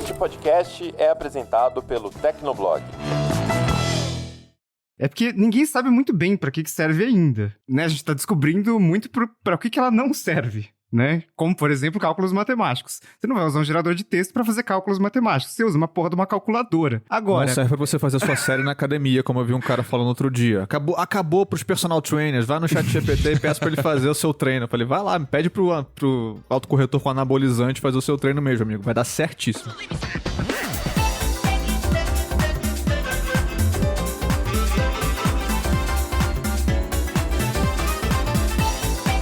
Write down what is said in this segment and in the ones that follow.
Este podcast é apresentado pelo Tecnoblog. É porque ninguém sabe muito bem para que serve ainda, né? A gente tá descobrindo muito para o que ela não serve, né? Como, por exemplo, cálculos matemáticos. Você não vai usar um gerador de texto para fazer cálculos matemáticos. Você usa uma porra de uma calculadora. Agora... Não serve pra você fazer a sua série na academia, como eu vi um cara falando outro dia. Acabou pros personal trainers. Vai no ChatGPT e peça pra ele fazer o seu treino. Eu falei, vai lá, pede pro autocorretor com anabolizante fazer o seu treino mesmo, amigo. Vai dar certíssimo.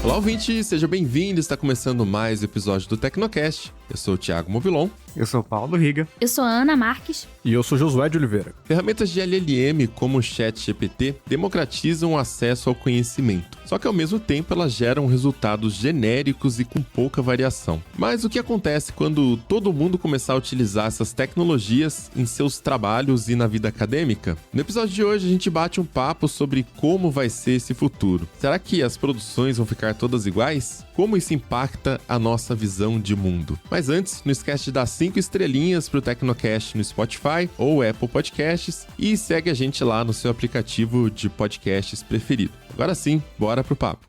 Olá, ouvinte, seja bem-vindo. Está começando mais um episódio do Tecnocast. Eu sou o Thiago Movilon. Eu sou o Paulo Riga. Eu sou a Ana Marques. E eu sou Josué de Oliveira. Ferramentas de LLM como o ChatGPT democratizam o acesso ao conhecimento. Só que ao mesmo tempo elas geram resultados genéricos e com pouca variação. Mas o que acontece quando todo mundo começar a utilizar essas tecnologias em seus trabalhos e na vida acadêmica? No episódio de hoje a gente bate um papo sobre como vai ser esse futuro. Será que as produções vão ficar todas iguais? Como isso impacta a nossa visão de mundo? Mas antes, não esquece de dar 5 estrelinhas pro Tecnocast no Spotify ou Apple Podcasts e segue a gente lá no seu aplicativo de podcasts preferido. Agora sim, bora pro papo.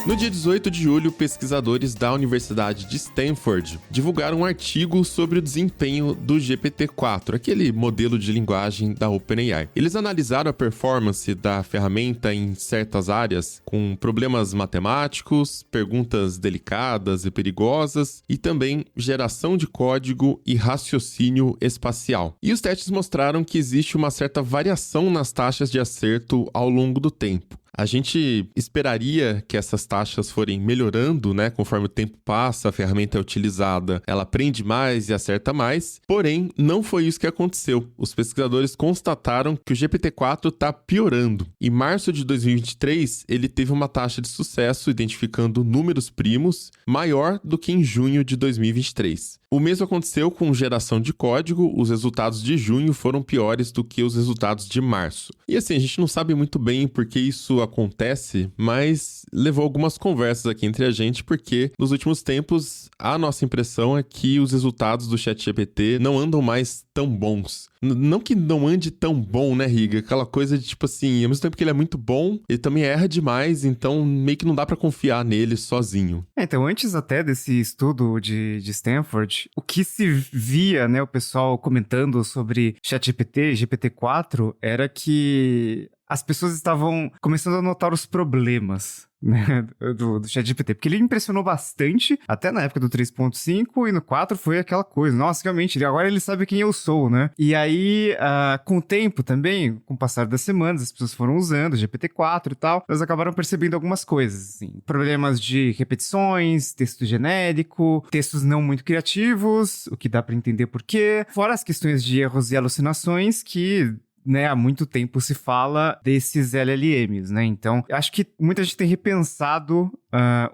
No dia 18 de julho, pesquisadores da Universidade de Stanford divulgaram um artigo sobre o desempenho do GPT-4, aquele modelo de linguagem da OpenAI. Eles analisaram a performance da ferramenta em certas áreas, com problemas matemáticos, perguntas delicadas e perigosas, e também geração de código e raciocínio espacial. E os testes mostraram que existe uma certa variação nas taxas de acerto ao longo do tempo. A gente esperaria que essas taxas forem melhorando, né? Conforme o tempo passa, a ferramenta é utilizada, ela aprende mais e acerta mais. Porém, não foi isso que aconteceu. Os pesquisadores constataram que o GPT-4 está piorando. Em março de 2023, ele teve uma taxa de sucesso identificando números primos maior do que em junho de 2023. O mesmo aconteceu com geração de código, os resultados de junho foram piores do que os resultados de março. E assim, a gente não sabe muito bem por que isso acontece, mas levou algumas conversas aqui entre a gente, porque nos últimos tempos a nossa impressão é que os resultados do ChatGPT não andam mais tão bons. Não que não ande tão bom, né, Riga? Aquela coisa de tipo assim, ao mesmo tempo que ele é muito bom, ele também erra demais, então meio que não dá pra confiar nele sozinho. Então, antes até desse estudo de Stanford, o que se via, né, o pessoal comentando sobre ChatGPT, GPT-4, era que as pessoas estavam começando a notar os problemas, né, do ChatGPT, porque ele impressionou bastante, até na época do 3.5, e no 4 foi aquela coisa, nossa, realmente, agora ele sabe quem eu sou, né? E aí, com o tempo também, com o passar das semanas, as pessoas foram usando o GPT-4 e tal, elas acabaram percebendo algumas coisas, assim, problemas de repetições, texto genérico, textos não muito criativos, o que dá pra entender por quê, fora as questões de erros e alucinações que... né, há muito tempo se fala desses LLMs, né? Então, eu acho que muita gente tem repensado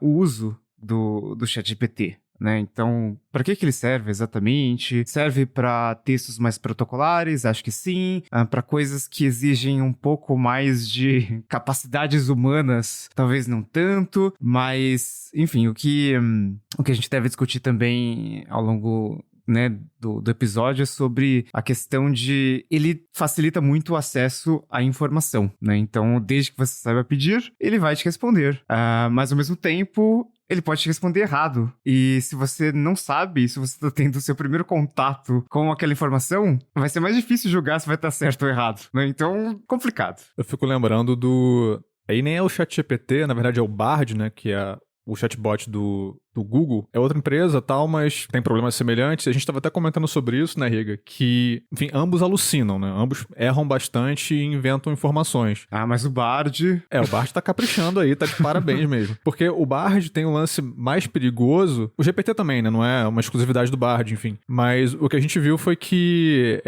o uso do ChatGPT, né? Então, para que ele serve exatamente? Serve para textos mais protocolares? Acho que sim. Para coisas que exigem um pouco mais de capacidades humanas, talvez não tanto. Mas, enfim, o que a gente deve discutir também ao longo... né, do episódio é sobre a questão de... ele facilita muito o acesso à informação, né? Então, desde que você saiba pedir, ele vai te responder. Mas, ao mesmo tempo, ele pode te responder errado. E se você não sabe, se você está tendo o seu primeiro contato com aquela informação, vai ser mais difícil julgar se vai estar certo ou errado, né? Então, complicado. Eu fico lembrando do... aí nem é o ChatGPT, na verdade é o Bard, né, que é o chatbot do Google. É outra empresa, tal, mas tem problemas semelhantes. A gente estava até comentando sobre isso, né, Riga? Que, enfim, ambos alucinam, né? Ambos erram bastante e inventam informações. Mas o Bard... o Bard tá caprichando aí, tá de parabéns mesmo. Porque o Bard tem um lance mais perigoso. O GPT também, né? Não é uma exclusividade do Bard, enfim. Mas o que a gente viu foi que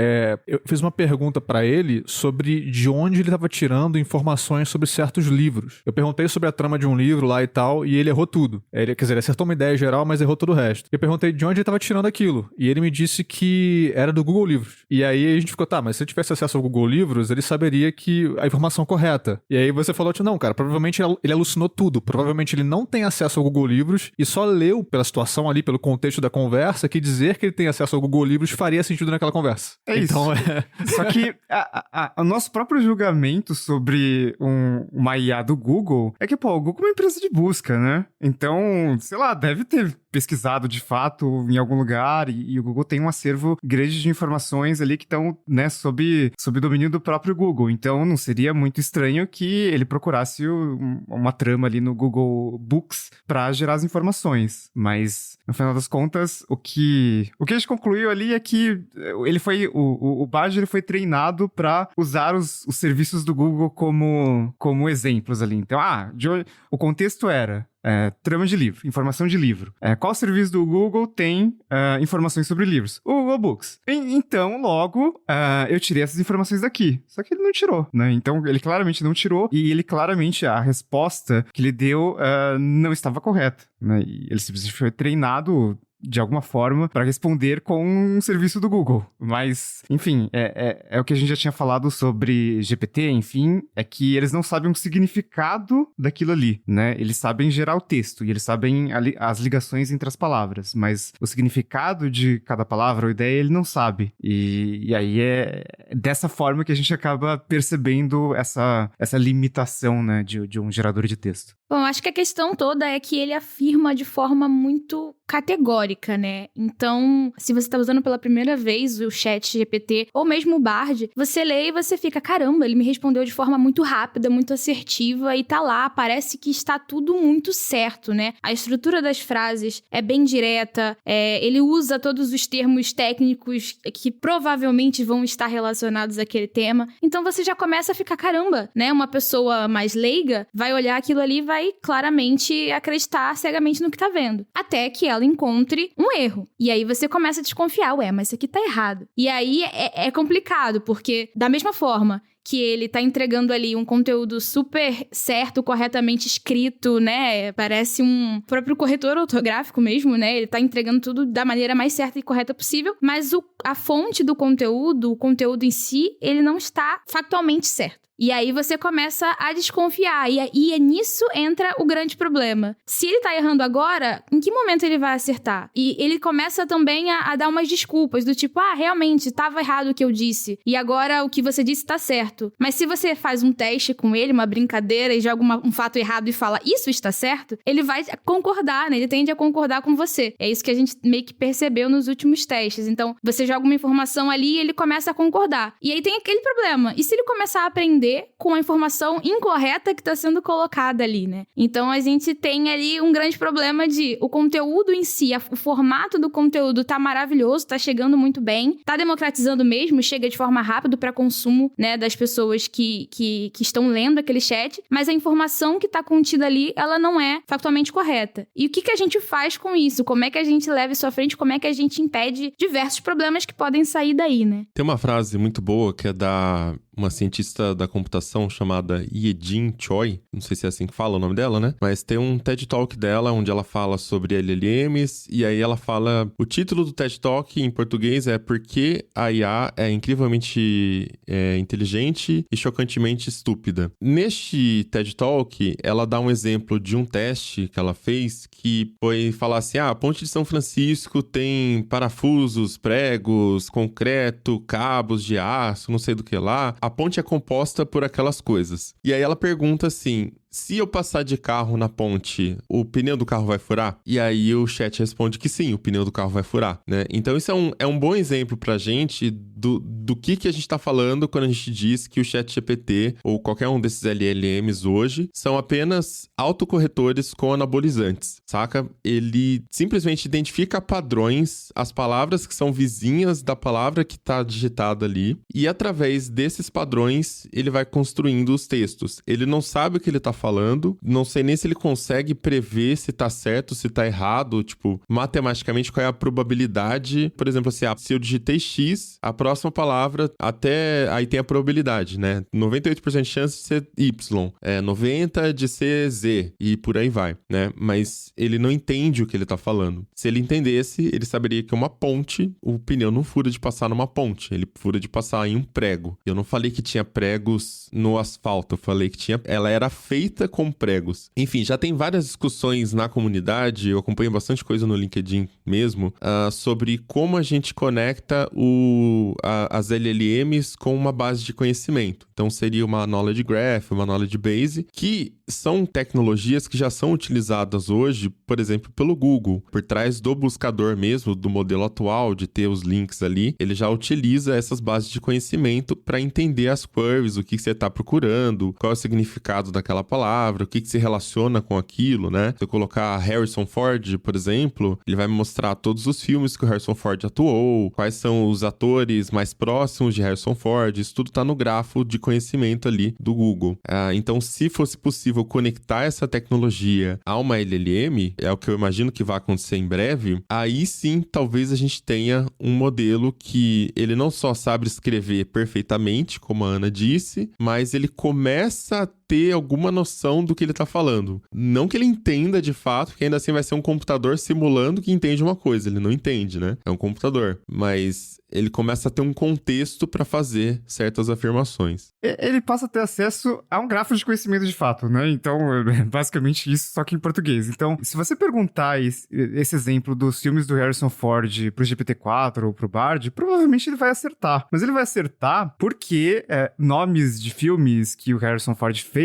eu fiz uma pergunta pra ele sobre de onde ele tava tirando informações sobre certos livros. Eu perguntei sobre a trama de um livro lá e tal, e ele errou tudo. Ele acertou uma ideia geral, mas errou todo o resto. Eu perguntei de onde ele tava tirando aquilo. E ele me disse que era do Google Livros. E aí a gente ficou, tá, mas se ele tivesse acesso ao Google Livros, ele saberia que a informação correta. E aí você falou, tipo, não, cara, provavelmente ele alucinou tudo. Provavelmente ele não tem acesso ao Google Livros e só leu pela situação ali, pelo contexto da conversa, que dizer que ele tem acesso ao Google Livros faria sentido naquela conversa. É isso. Então, Só que o nosso próprio julgamento sobre uma IA do Google é que, pô, o Google é uma empresa de busca, né? Então, sei lá, deve ter pesquisado de fato em algum lugar e o Google tem um acervo grande de informações ali que estão, né, sob domínio do próprio Google. Então, não seria muito estranho que ele procurasse uma trama ali no Google Books para gerar as informações. Mas, no final das contas, o que a gente concluiu ali é que o Bard ele foi treinado para usar os serviços do Google como exemplos ali. Então, o contexto era trama de livro, informação de livro. Qual serviço do Google tem informações sobre livros? O Google Books. Então, logo, eu tirei essas informações daqui. Só que ele não tirou, né? Então, ele claramente não tirou e ele claramente, a resposta que ele deu não estava correta, né? E ele simplesmente foi treinado de alguma forma para responder com um serviço do Google. Mas, enfim, é o que a gente já tinha falado sobre GPT, enfim, é que eles não sabem o significado daquilo ali, né? Eles sabem gerar o texto e eles sabem as ligações entre as palavras, mas o significado de cada palavra ou ideia ele não sabe. E aí é dessa forma que a gente acaba percebendo essa limitação, né, de um gerador de texto. Bom, acho que a questão toda é que ele afirma de forma muito categórica, né? Então, se você tá usando pela primeira vez o ChatGPT ou mesmo o Bard, você lê e você fica, caramba, ele me respondeu de forma muito rápida, muito assertiva e tá lá, parece que está tudo muito certo, né? A estrutura das frases é bem direta, ele usa todos os termos técnicos que provavelmente vão estar relacionados àquele tema. Então, você já começa a ficar, caramba, né? Uma pessoa mais leiga vai olhar aquilo ali e vai claramente acreditar cegamente no que tá vendo. Até que ela encontre um erro. E aí você começa a desconfiar, mas isso aqui tá errado. E aí é complicado, porque da mesma forma que ele tá entregando ali um conteúdo super certo, corretamente escrito, né? Parece um próprio corretor ortográfico mesmo, né? Ele tá entregando tudo da maneira mais certa e correta possível, mas a fonte do conteúdo, o conteúdo em si, ele não está factualmente certo. E aí você começa a desconfiar. E nisso entra o grande problema. Se ele tá errando agora, em que momento ele vai acertar? E ele começa também a dar umas desculpas, do tipo, realmente, tava errado o que eu disse. E agora o que você disse tá certo. Mas se você faz um teste com ele, uma brincadeira, e joga um fato errado e fala, isso está certo, ele vai concordar, né? Ele tende a concordar com você. É isso que a gente meio que percebeu nos últimos testes. Então, você joga uma informação ali e ele começa a concordar. E aí tem aquele problema. E se ele começar a aprender com a informação incorreta que está sendo colocada ali, né? Então, a gente tem ali um grande problema de o conteúdo em si, o formato do conteúdo tá maravilhoso, tá chegando muito bem, tá democratizando mesmo, chega de forma rápida para consumo, né, das pessoas que estão lendo aquele chat, mas a informação que tá contida ali, ela não é factualmente correta. E o que a gente faz com isso? Como é que a gente leva isso à frente? Como é que a gente impede diversos problemas que podem sair daí, né? Tem uma frase muito boa que é da uma cientista da computação chamada Ye-Jin Choi, não sei se é assim que fala o nome dela, né? Mas tem um TED Talk dela onde ela fala sobre LLMs e aí ela fala... O título do TED Talk em português é Por que a IA é incrivelmente inteligente e chocantemente estúpida. Neste TED Talk, ela dá um exemplo de um teste que ela fez que foi falar assim, a Ponte de São Francisco tem parafusos, pregos, concreto, cabos de aço, não sei do que lá. A ponte é composta por aquelas coisas. E aí ela pergunta assim, se eu passar de carro na ponte, o pneu do carro vai furar? E aí o chat responde que sim, o pneu do carro vai furar, né? Então isso é um bom exemplo pra gente do que a gente tá falando quando a gente diz que o ChatGPT ou qualquer um desses LLMs hoje são apenas autocorretores com anabolizantes, saca? Ele simplesmente identifica padrões, as palavras que são vizinhas da palavra que tá digitada ali e através desses padrões ele vai construindo os textos. Ele não sabe o que ele tá falando. Não sei nem se ele consegue prever se tá certo, se tá errado, tipo, matematicamente qual é a probabilidade. Por exemplo, assim, se eu digitei X, a próxima palavra até aí tem a probabilidade, né? 98% de chance de ser Y, 90% de ser Z e por aí vai, né? Mas ele não entende o que ele tá falando. Se ele entendesse, ele saberia que uma ponte, o pneu não fura de passar numa ponte, ele fura de passar em um prego. Eu não falei que tinha pregos no asfalto, eu falei que ela era feita com pregos. Enfim, já tem várias discussões na comunidade, eu acompanho bastante coisa no LinkedIn mesmo, sobre como a gente conecta as LLMs com uma base de conhecimento. Então seria uma Knowledge Graph, uma Knowledge Base, que são tecnologias que já são utilizadas hoje, por exemplo, pelo Google. Por trás do buscador mesmo, do modelo atual, de ter os links ali, ele já utiliza essas bases de conhecimento para entender as queries, o que você está procurando, qual é o significado daquela palavra, o que se relaciona com aquilo, né? Se eu colocar Harrison Ford, por exemplo, ele vai me mostrar todos os filmes que o Harrison Ford atuou, quais são os atores mais próximos de Harrison Ford, isso tudo está no grafo de conhecimento ali do Google. Então, se fosse possível conectar essa tecnologia a uma LLM, é o que eu imagino que vai acontecer em breve, aí sim, talvez a gente tenha um modelo que ele não só sabe escrever perfeitamente, como a Ana disse, mas ele começa a ter alguma noção do que ele tá falando. Não que ele entenda de fato, porque ainda assim vai ser um computador simulando que entende uma coisa. Ele não entende, né? É um computador. Mas ele começa a ter um contexto para fazer certas afirmações. Ele passa a ter acesso a um grafo de conhecimento de fato, né? Então, é basicamente isso, só que em português. Então, se você perguntar esse exemplo dos filmes do Harrison Ford pro GPT-4 ou pro Bard, provavelmente ele vai acertar. Mas ele vai acertar porque nomes de filmes que o Harrison Ford fez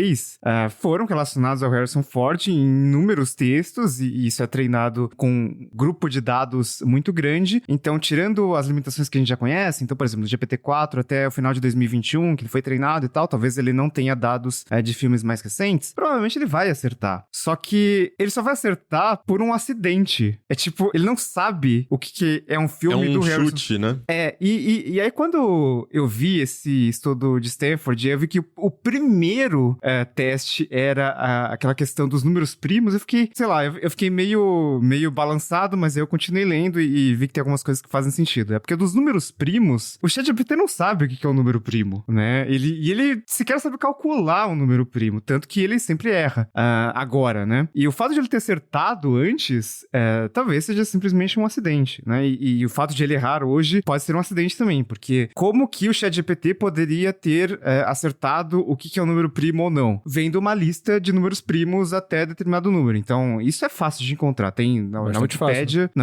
foram relacionados ao Harrison Ford em inúmeros textos, e isso é treinado com um grupo de dados muito grande. Então, tirando as limitações que a gente já conhece, então, por exemplo, no GPT-4 até o final de 2021, que ele foi treinado e tal, talvez ele não tenha dados de filmes mais recentes, provavelmente ele vai acertar. Só que ele só vai acertar por um acidente. É tipo, ele não sabe o que é um filme do Harrison. É um chute, né? E aí quando eu vi esse estudo de Stanford, eu vi que o primeiro teste era aquela questão dos números primos, eu fiquei, sei lá, eu fiquei meio balançado, mas aí eu continuei lendo e vi que tem algumas coisas que fazem sentido. É porque dos números primos, o ChatGPT não sabe o que é um número primo, né? Ele sequer sabe calcular um número primo, tanto que ele sempre erra agora, né? E o fato de ele ter acertado antes, talvez seja simplesmente um acidente, né? E o fato de ele errar hoje pode ser um acidente também, porque como que o ChatGPT poderia ter acertado o que é um número primo ou não? Vendo uma lista de números primos até determinado número. Então, isso é fácil de encontrar. Tem na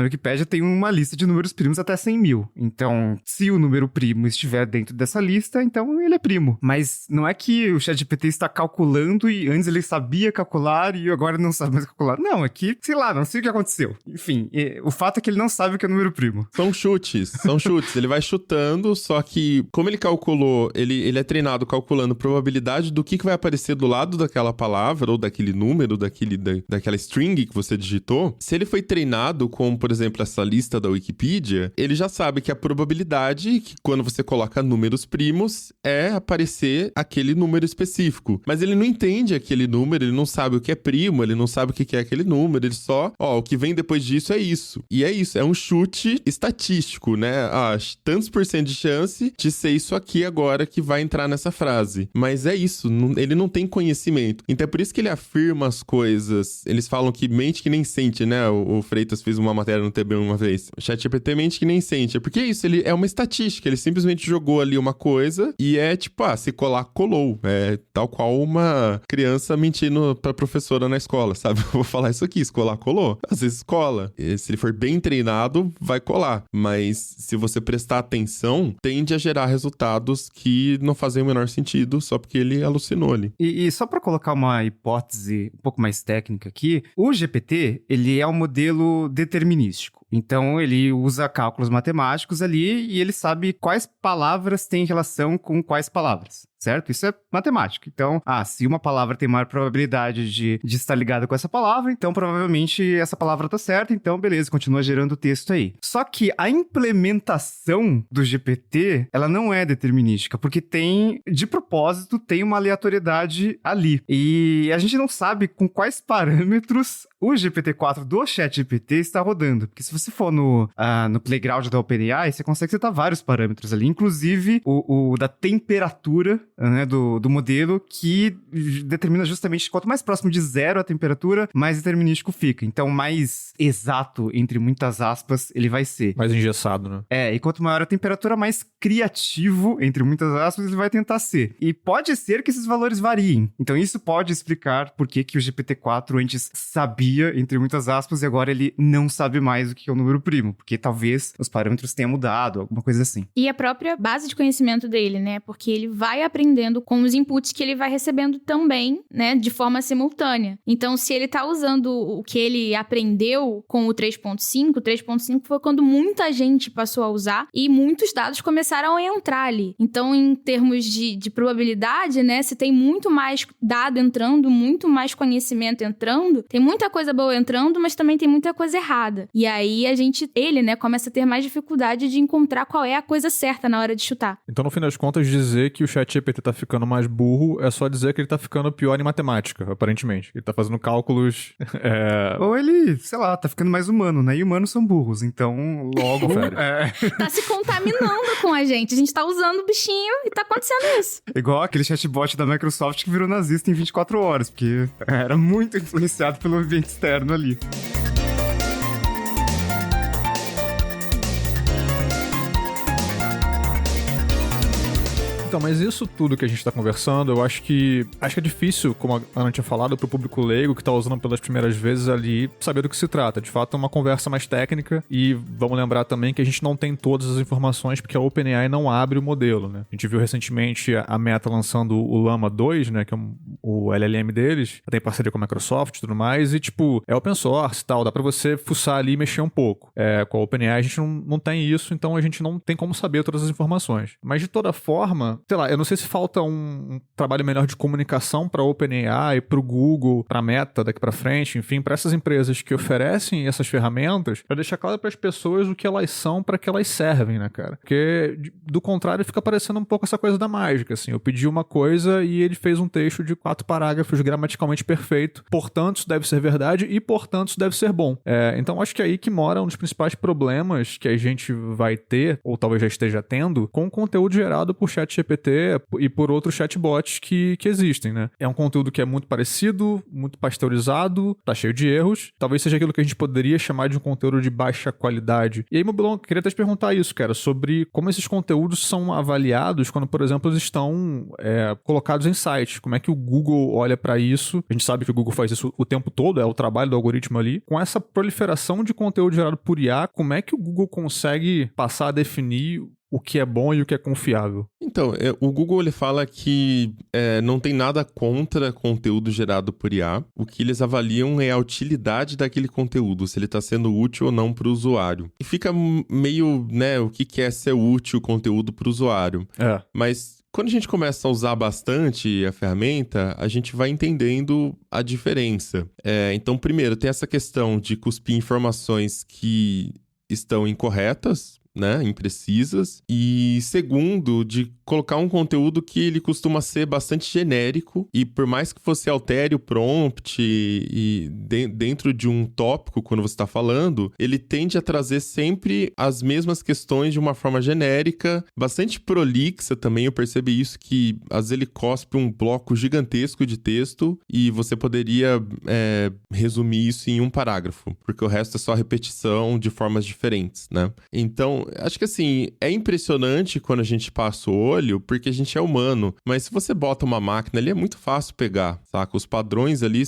Wikipédia tem uma lista de números primos até 100 mil. Então, se o número primo estiver dentro dessa lista, então ele é primo. Mas não é que o ChatGPT está calculando e antes ele sabia calcular e agora não sabe mais calcular. Não, é que, sei lá, não sei o que aconteceu. Enfim, o fato é que ele não sabe o que é número primo. São chutes. Ele vai chutando, só que como ele calculou, ele é treinado calculando probabilidade do que vai aparecer do lado daquela palavra ou daquele número, daquela string que você digitou. Se ele foi treinado com, por exemplo, essa lista da Wikipedia, ele já sabe que a probabilidade que quando você coloca números primos é aparecer aquele número específico. Mas ele não entende aquele número, ele não sabe o que é primo, ele não sabe o que é aquele número, ele só, o que vem depois disso é isso. E é isso, é um chute estatístico, né? Tantos por cento de chance de ser isso aqui agora que vai entrar nessa frase. Mas é isso, ele não tem conhecimento. Então é por isso que ele afirma as coisas. Eles falam que mente que nem sente, né? O Freitas fez uma matéria no TB uma vez. O ChatGPT mente que nem sente. É porque é isso, ele é uma estatística. Ele simplesmente jogou ali uma coisa e é tipo, se colar, colou. É tal qual uma criança mentindo pra professora na escola, sabe? Eu vou falar isso aqui, se colar, colou. Às vezes cola. E se ele for bem treinado, vai colar. Mas se você prestar atenção, tende a gerar resultados que não fazem o menor sentido só porque ele alucinou ali. E só para colocar uma hipótese um pouco mais técnica aqui, o GPT, ele é um modelo determinístico. Então, ele usa cálculos matemáticos ali e ele sabe quais palavras têm relação com quais palavras. Certo? Isso é matemática. Então, se uma palavra tem maior probabilidade de estar ligada com essa palavra, então provavelmente essa palavra tá certa, então beleza, continua gerando o texto aí. Só que a implementação do GPT, ela não é determinística, porque de propósito, tem uma aleatoriedade ali. E a gente não sabe com quais parâmetros o GPT-4 do ChatGPT está rodando. Porque se você for no playground da OpenAI, você consegue setar vários parâmetros ali, inclusive o da temperatura, né, do modelo, que determina justamente quanto mais próximo de zero a temperatura, mais determinístico fica. Então, mais exato, entre muitas aspas, ele vai ser. Mais engessado, né? E quanto maior a temperatura, mais criativo, entre muitas aspas, ele vai tentar ser. E pode ser que esses valores variem. Então, isso pode explicar por que o GPT-4 antes sabia, entre muitas aspas, e agora ele não sabe mais o que é o número primo. Porque talvez os parâmetros tenham mudado, alguma coisa assim. E a própria base de conhecimento dele, né? Porque ele vai aprendendo com os inputs que ele vai recebendo também, né, de forma simultânea. Então, se ele tá usando o que ele aprendeu com o 3.5, o 3.5 foi quando muita gente passou a usar e muitos dados começaram a entrar ali. Então, em termos de probabilidade, né, se tem muito mais dado entrando, muito mais conhecimento entrando, tem muita coisa boa entrando, mas também tem muita coisa errada. E aí, ele, né, começa a ter mais dificuldade de encontrar qual é a coisa certa na hora de chutar. Então, no fim das contas, dizer que o ChatGPT tá ficando mais burro é só dizer que ele tá ficando pior em matemática, aparentemente. Ele tá fazendo cálculos... Ou ele, sei lá, tá ficando mais humano, né? E humanos são burros, então logo... Tá se contaminando com a gente tá usando o bichinho e tá acontecendo isso. Igual aquele chatbot da Microsoft que virou nazista em 24 horas, porque era muito influenciado pelo ambiente externo ali. Então, mas isso tudo que a gente tá conversando, eu acho que é difícil, como a Ana tinha falado, pro público leigo que tá usando pelas primeiras vezes ali, saber do que se trata. De fato, é uma conversa mais técnica e vamos lembrar também que a gente não tem todas as informações porque a OpenAI não abre o modelo, né? A gente viu recentemente a Meta lançando o Llama 2, né, que é o LLM deles, tem parceria com a Microsoft e tudo mais, e tipo, é open source e tal, dá pra você fuçar ali e mexer um pouco. Com a OpenAI a gente não tem isso, então a gente não tem como saber todas as informações. Mas de toda forma, sei lá, eu não sei se falta um trabalho melhor de comunicação para a OpenAI, para o Google, para a Meta daqui para frente, enfim, para essas empresas que oferecem essas ferramentas, para deixar claro para as pessoas o que elas são, para que elas servem, né, cara? Porque do contrário fica parecendo um pouco essa coisa da mágica, assim. Eu pedi uma coisa e ele fez um texto de 4 parágrafos gramaticalmente perfeito. Portanto, isso deve ser verdade e, portanto, isso deve ser bom. Então, acho que é aí que mora um dos principais problemas que a gente vai ter, ou talvez já esteja tendo, com o conteúdo gerado por ChatGPT e por outros chatbots que existem, né? É um conteúdo que é muito parecido, muito pasteurizado, tá cheio de erros. Talvez seja aquilo que a gente poderia chamar de um conteúdo de baixa qualidade. E aí, Mobilon, queria até te perguntar isso, cara, sobre como esses conteúdos são avaliados quando, por exemplo, eles estão colocados em sites. Como é que o Google olha pra isso? A gente sabe que o Google faz isso o tempo todo, é o trabalho do algoritmo ali. Com essa proliferação de conteúdo gerado por IA, como é que o Google consegue passar a definir o que é bom e o que é confiável? Então, o Google ele fala que não tem nada contra conteúdo gerado por IA. O que eles avaliam é a utilidade daquele conteúdo, se ele está sendo útil ou não para o usuário. E fica meio, né, o que é ser útil o conteúdo para o usuário. Mas quando a gente começa a usar bastante a ferramenta, a gente vai entendendo a diferença. Então, primeiro, tem essa questão de cuspir informações que estão incorretas, né, imprecisas, e segundo, de colocar um conteúdo que ele costuma ser bastante genérico, e por mais que você altere o prompt dentro de um tópico, quando você está falando, ele tende a trazer sempre as mesmas questões de uma forma genérica, bastante prolixa também. Eu percebi isso, que às vezes ele cospe um bloco gigantesco de texto e você poderia resumir isso em um parágrafo, porque o resto é só repetição de formas diferentes, né? Então, acho que assim, é impressionante quando a gente passa o olho, porque a gente é humano, mas se você bota uma máquina ali, é muito fácil pegar, saca? Os padrões ali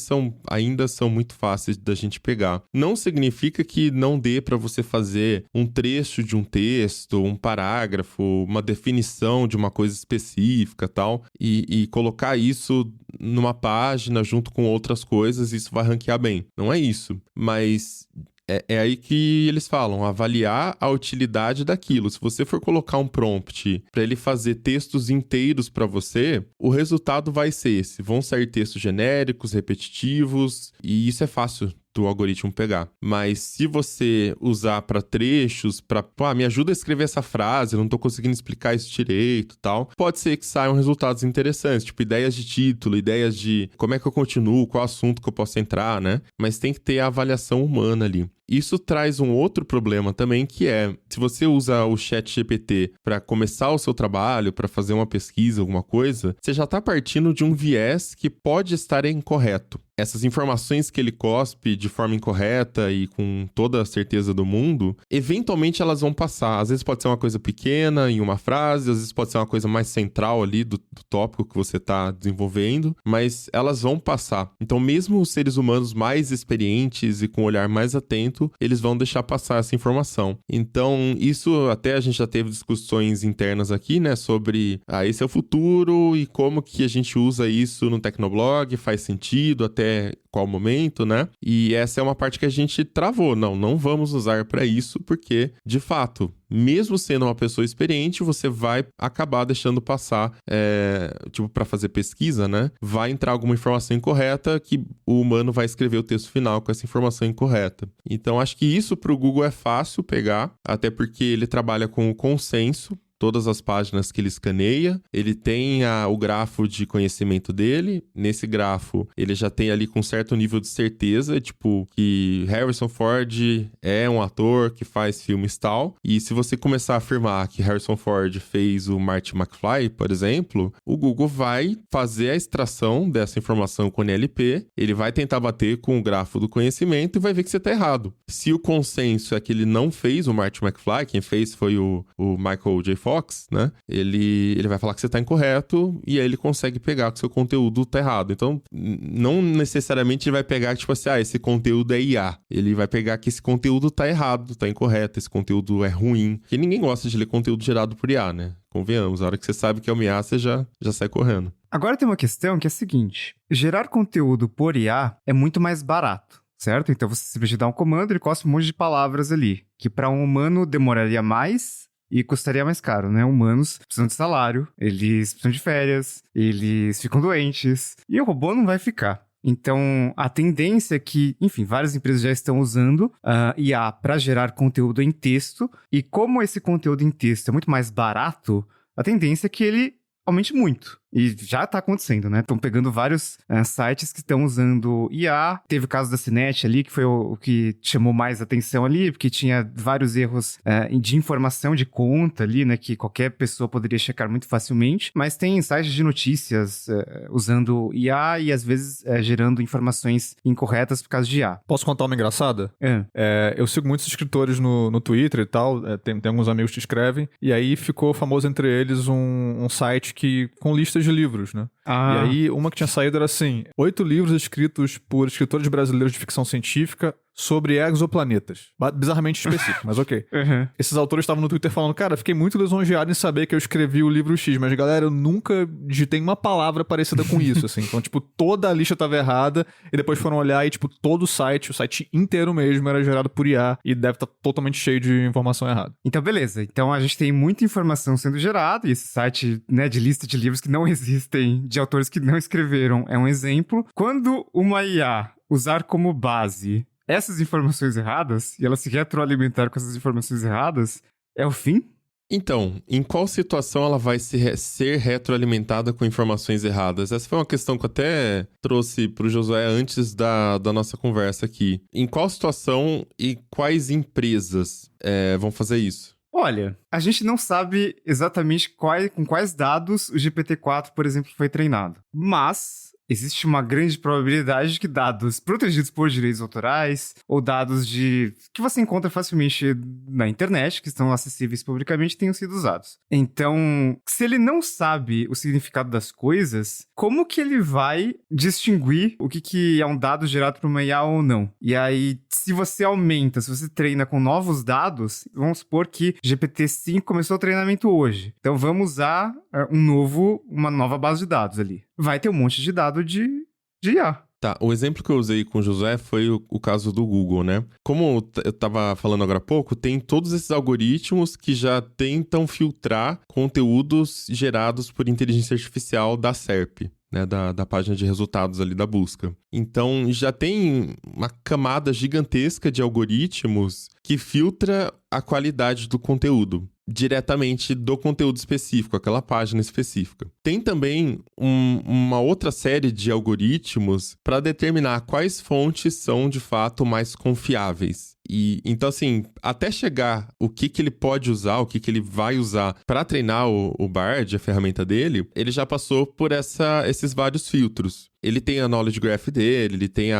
ainda são muito fáceis da gente pegar. Não significa que não dê para você fazer um trecho de um texto, um parágrafo, uma definição de uma coisa específica, tal, e colocar isso numa página junto com outras coisas, isso vai ranquear bem. Não é isso, mas É aí que eles falam, avaliar a utilidade daquilo. Se você for colocar um prompt para ele fazer textos inteiros para você, o resultado vai ser esse. Vão sair textos genéricos, repetitivos, e isso é fácil do algoritmo pegar. Mas se você usar para trechos, me ajuda a escrever essa frase, eu não tô conseguindo explicar isso direito e tal, pode ser que saiam resultados interessantes, tipo ideias de título, ideias de como é que eu continuo, qual assunto que eu posso entrar, né? Mas tem que ter a avaliação humana ali. Isso traz um outro problema também, que é, se você usa o ChatGPT para começar o seu trabalho, para fazer uma pesquisa, alguma coisa, você já está partindo de um viés que pode estar incorreto. Essas informações que ele cospe de forma incorreta e com toda a certeza do mundo, eventualmente elas vão passar. Às vezes pode ser uma coisa pequena em uma frase, às vezes pode ser uma coisa mais central ali do tópico que você está desenvolvendo, mas elas vão passar. Então, mesmo os seres humanos mais experientes e com um olhar mais atento, eles vão deixar passar essa informação. Então, isso até a gente já teve discussões internas aqui, né, sobre esse é o futuro e como que a gente usa isso no Tecnoblog, faz sentido, até qual momento, né? E essa é uma parte que a gente travou. Não vamos usar para isso, porque, de fato, mesmo sendo uma pessoa experiente, você vai acabar deixando passar, para fazer pesquisa, né? Vai entrar alguma informação incorreta que o humano vai escrever o texto final com essa informação incorreta. Então, acho que isso para o Google é fácil pegar, até porque ele trabalha com o consenso. Todas as páginas que ele escaneia, ele tem o grafo de conhecimento dele. Nesse grafo, ele já tem ali com certo nível de certeza, tipo, que Harrison Ford é um ator que faz filmes tal. E se você começar a afirmar que Harrison Ford fez o Marty McFly, por exemplo, o Google vai fazer a extração dessa informação com NLP, ele vai tentar bater com o grafo do conhecimento e vai ver que você está errado. Se o consenso é que ele não fez o Marty McFly, quem fez foi o Michael J. Fox, né? Ele vai falar que você tá incorreto e aí ele consegue pegar que seu conteúdo tá errado. Então, não necessariamente ele vai pegar, tipo assim, esse conteúdo é IA. Ele vai pegar que esse conteúdo tá errado, tá incorreto, esse conteúdo é ruim. Porque ninguém gosta de ler conteúdo gerado por IA, né? Convenhamos, a hora que você sabe que é uma IA, você já sai correndo. Agora tem uma questão que é a seguinte: gerar conteúdo por IA é muito mais barato, certo? Então você simplesmente dá um comando, ele cospe um monte de palavras ali, que para um humano demoraria mais e custaria mais caro, né? Humanos precisam de salário, eles precisam de férias, eles ficam doentes, e o robô não vai ficar. Então, a tendência é que, enfim, várias empresas já estão usando IA para gerar conteúdo em texto, e como esse conteúdo em texto é muito mais barato, a tendência é que ele aumente muito. E já tá acontecendo, né? Estão pegando vários sites que estão usando IA. Teve o caso da Cinet ali, que foi o que chamou mais atenção ali, porque tinha vários erros de informação de conta ali, né? Que qualquer pessoa poderia checar muito facilmente. Mas tem sites de notícias usando IA e, às vezes, gerando informações incorretas por causa de IA. Posso contar uma engraçada? Eu sigo muitos escritores no Twitter e tal. Tem alguns amigos que escrevem. E aí ficou famoso entre eles um site com listas de livros, né? E aí, uma que tinha saído era assim: 8 livros escritos por escritores brasileiros de ficção científica sobre exoplanetas. Bizarramente específico, mas ok. Uhum. Esses autores estavam no Twitter falando, cara, fiquei muito lisonjeado em saber que eu escrevi o livro X, mas galera, eu nunca digitei uma palavra parecida com isso, assim. Então, tipo, toda a lista tava errada, e depois foram olhar e, tipo, todo o site inteiro mesmo era gerado por IA, e deve estar totalmente cheio de informação errada. Então, beleza. Então, a gente tem muita informação sendo gerada, e esse site, né, de lista de livros que não existem, de autores que não escreveram, é um exemplo. Quando uma IA usar como base essas informações erradas, e ela se retroalimentar com essas informações erradas, é o fim? Então, em qual situação ela vai ser retroalimentada com informações erradas? Essa foi uma questão que eu até trouxe para o Josué antes da nossa conversa aqui. Em qual situação e quais empresas vão fazer isso? Olha, a gente não sabe exatamente com quais dados o GPT-4, por exemplo, foi treinado. Mas existe uma grande probabilidade de que dados protegidos por direitos autorais ou dados que você encontra facilmente na internet, que estão acessíveis publicamente, tenham sido usados. Então, se ele não sabe o significado das coisas, como que ele vai distinguir o que é um dado gerado por uma IA ou não? E aí, se você treina com novos dados, vamos supor que GPT-5 começou o treinamento hoje. Então, vamos usar uma nova base de dados ali. Vai ter um monte de dado de IA. Tá, o exemplo que eu usei com o Josué foi o caso do Google, né? Como eu tava falando agora há pouco, tem todos esses algoritmos que já tentam filtrar conteúdos gerados por inteligência artificial da SERP. Né, da página de resultados ali da busca. Então, já tem uma camada gigantesca de algoritmos que filtra a qualidade do conteúdo, diretamente do conteúdo específico, aquela página específica. Tem também uma outra série de algoritmos para determinar quais fontes são, de fato, mais confiáveis. E então, assim, até chegar o que ele pode usar, o que ele vai usar para treinar o Bard, a ferramenta dele, ele já passou por esses vários filtros. Ele tem a knowledge graph dele, ele tem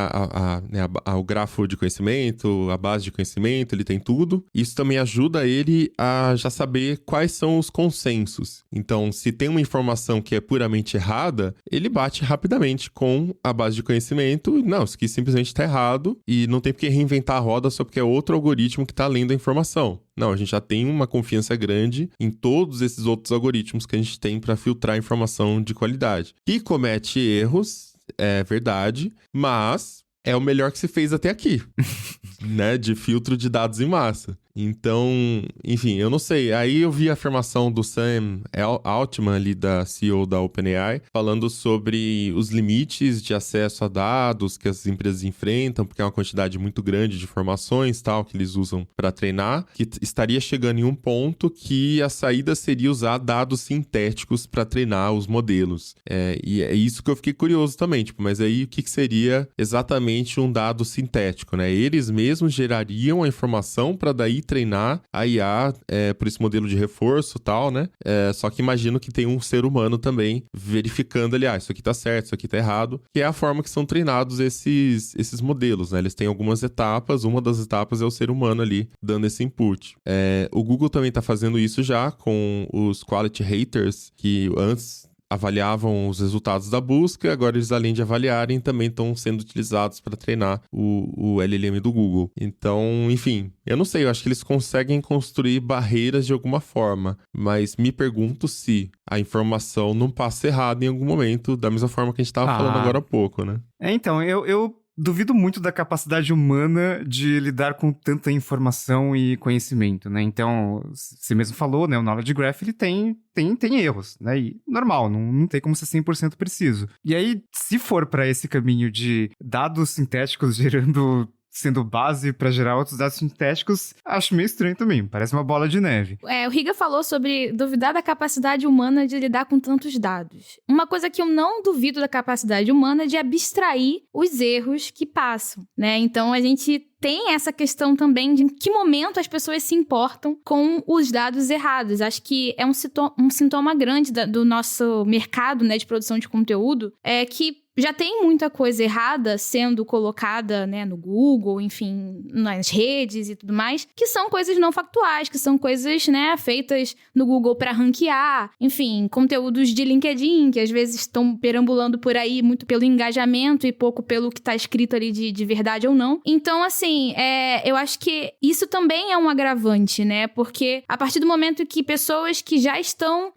o grafo de conhecimento, a base de conhecimento, ele tem tudo. Isso também ajuda ele a já saber quais são os consensos. Então, se tem uma informação que é puramente errada, ele bate rapidamente com a base de conhecimento. Não, isso aqui simplesmente está errado e não tem por que reinventar a roda só porque é outro algoritmo que está lendo a informação. Não, a gente já tem uma confiança grande em todos esses outros algoritmos que a gente tem para filtrar informação de qualidade. E comete erros, é verdade, mas é o melhor que se fez até aqui, né? De filtro de dados em massa. Então, enfim, eu não sei. Aí eu vi a afirmação do Sam Altman, ali da CEO da OpenAI, falando sobre os limites de acesso a dados que as empresas enfrentam, porque é uma quantidade muito grande de informações, tal, que eles usam para treinar, que estaria chegando em um ponto que a saída seria usar dados sintéticos para treinar os modelos. E é isso que eu fiquei curioso também, tipo, mas aí o que seria exatamente um dado sintético, né? Eles mesmos gerariam a informação para daí treinar a IA por esse modelo de reforço e tal, né? Só que imagino que tem um ser humano também verificando ali, isso aqui tá certo, isso aqui tá errado, que é a forma que são treinados esses modelos, né? Eles têm algumas etapas, uma das etapas é o ser humano ali dando esse input. O Google também tá fazendo isso já com os quality haters, que antes avaliavam os resultados da busca, agora eles, além de avaliarem, também estão sendo utilizados para treinar o LLM do Google. Então, enfim, eu não sei, eu acho que eles conseguem construir barreiras de alguma forma, mas me pergunto se a informação não passa errada em algum momento, da mesma forma que a gente estava falando agora há pouco, né? Então, eu duvido muito da capacidade humana de lidar com tanta informação e conhecimento, né? Então, você mesmo falou, né? O Knowledge Graph, ele tem erros, né? E normal, não tem como ser 100% preciso. E aí, se for para esse caminho de dados sintéticos sendo base para gerar outros dados sintéticos, acho meio estranho também. Parece uma bola de neve. O Riga falou sobre duvidar da capacidade humana de lidar com tantos dados. Uma coisa que eu não duvido da capacidade humana é de abstrair os erros que passam, né? Então, a gente tem essa questão também de em que momento as pessoas se importam com os dados errados. Acho que é um sintoma grande do nosso mercado, né, de produção de conteúdo, que já tem muita coisa errada sendo colocada, né, no Google, enfim, nas redes e tudo mais, que são coisas não factuais, que são coisas, né, feitas no Google para ranquear, enfim, conteúdos de LinkedIn, que às vezes estão perambulando por aí muito pelo engajamento e pouco pelo que tá escrito ali de verdade ou não. Então, assim, eu acho que isso também é um agravante, né, porque a partir do momento que pessoas que já estão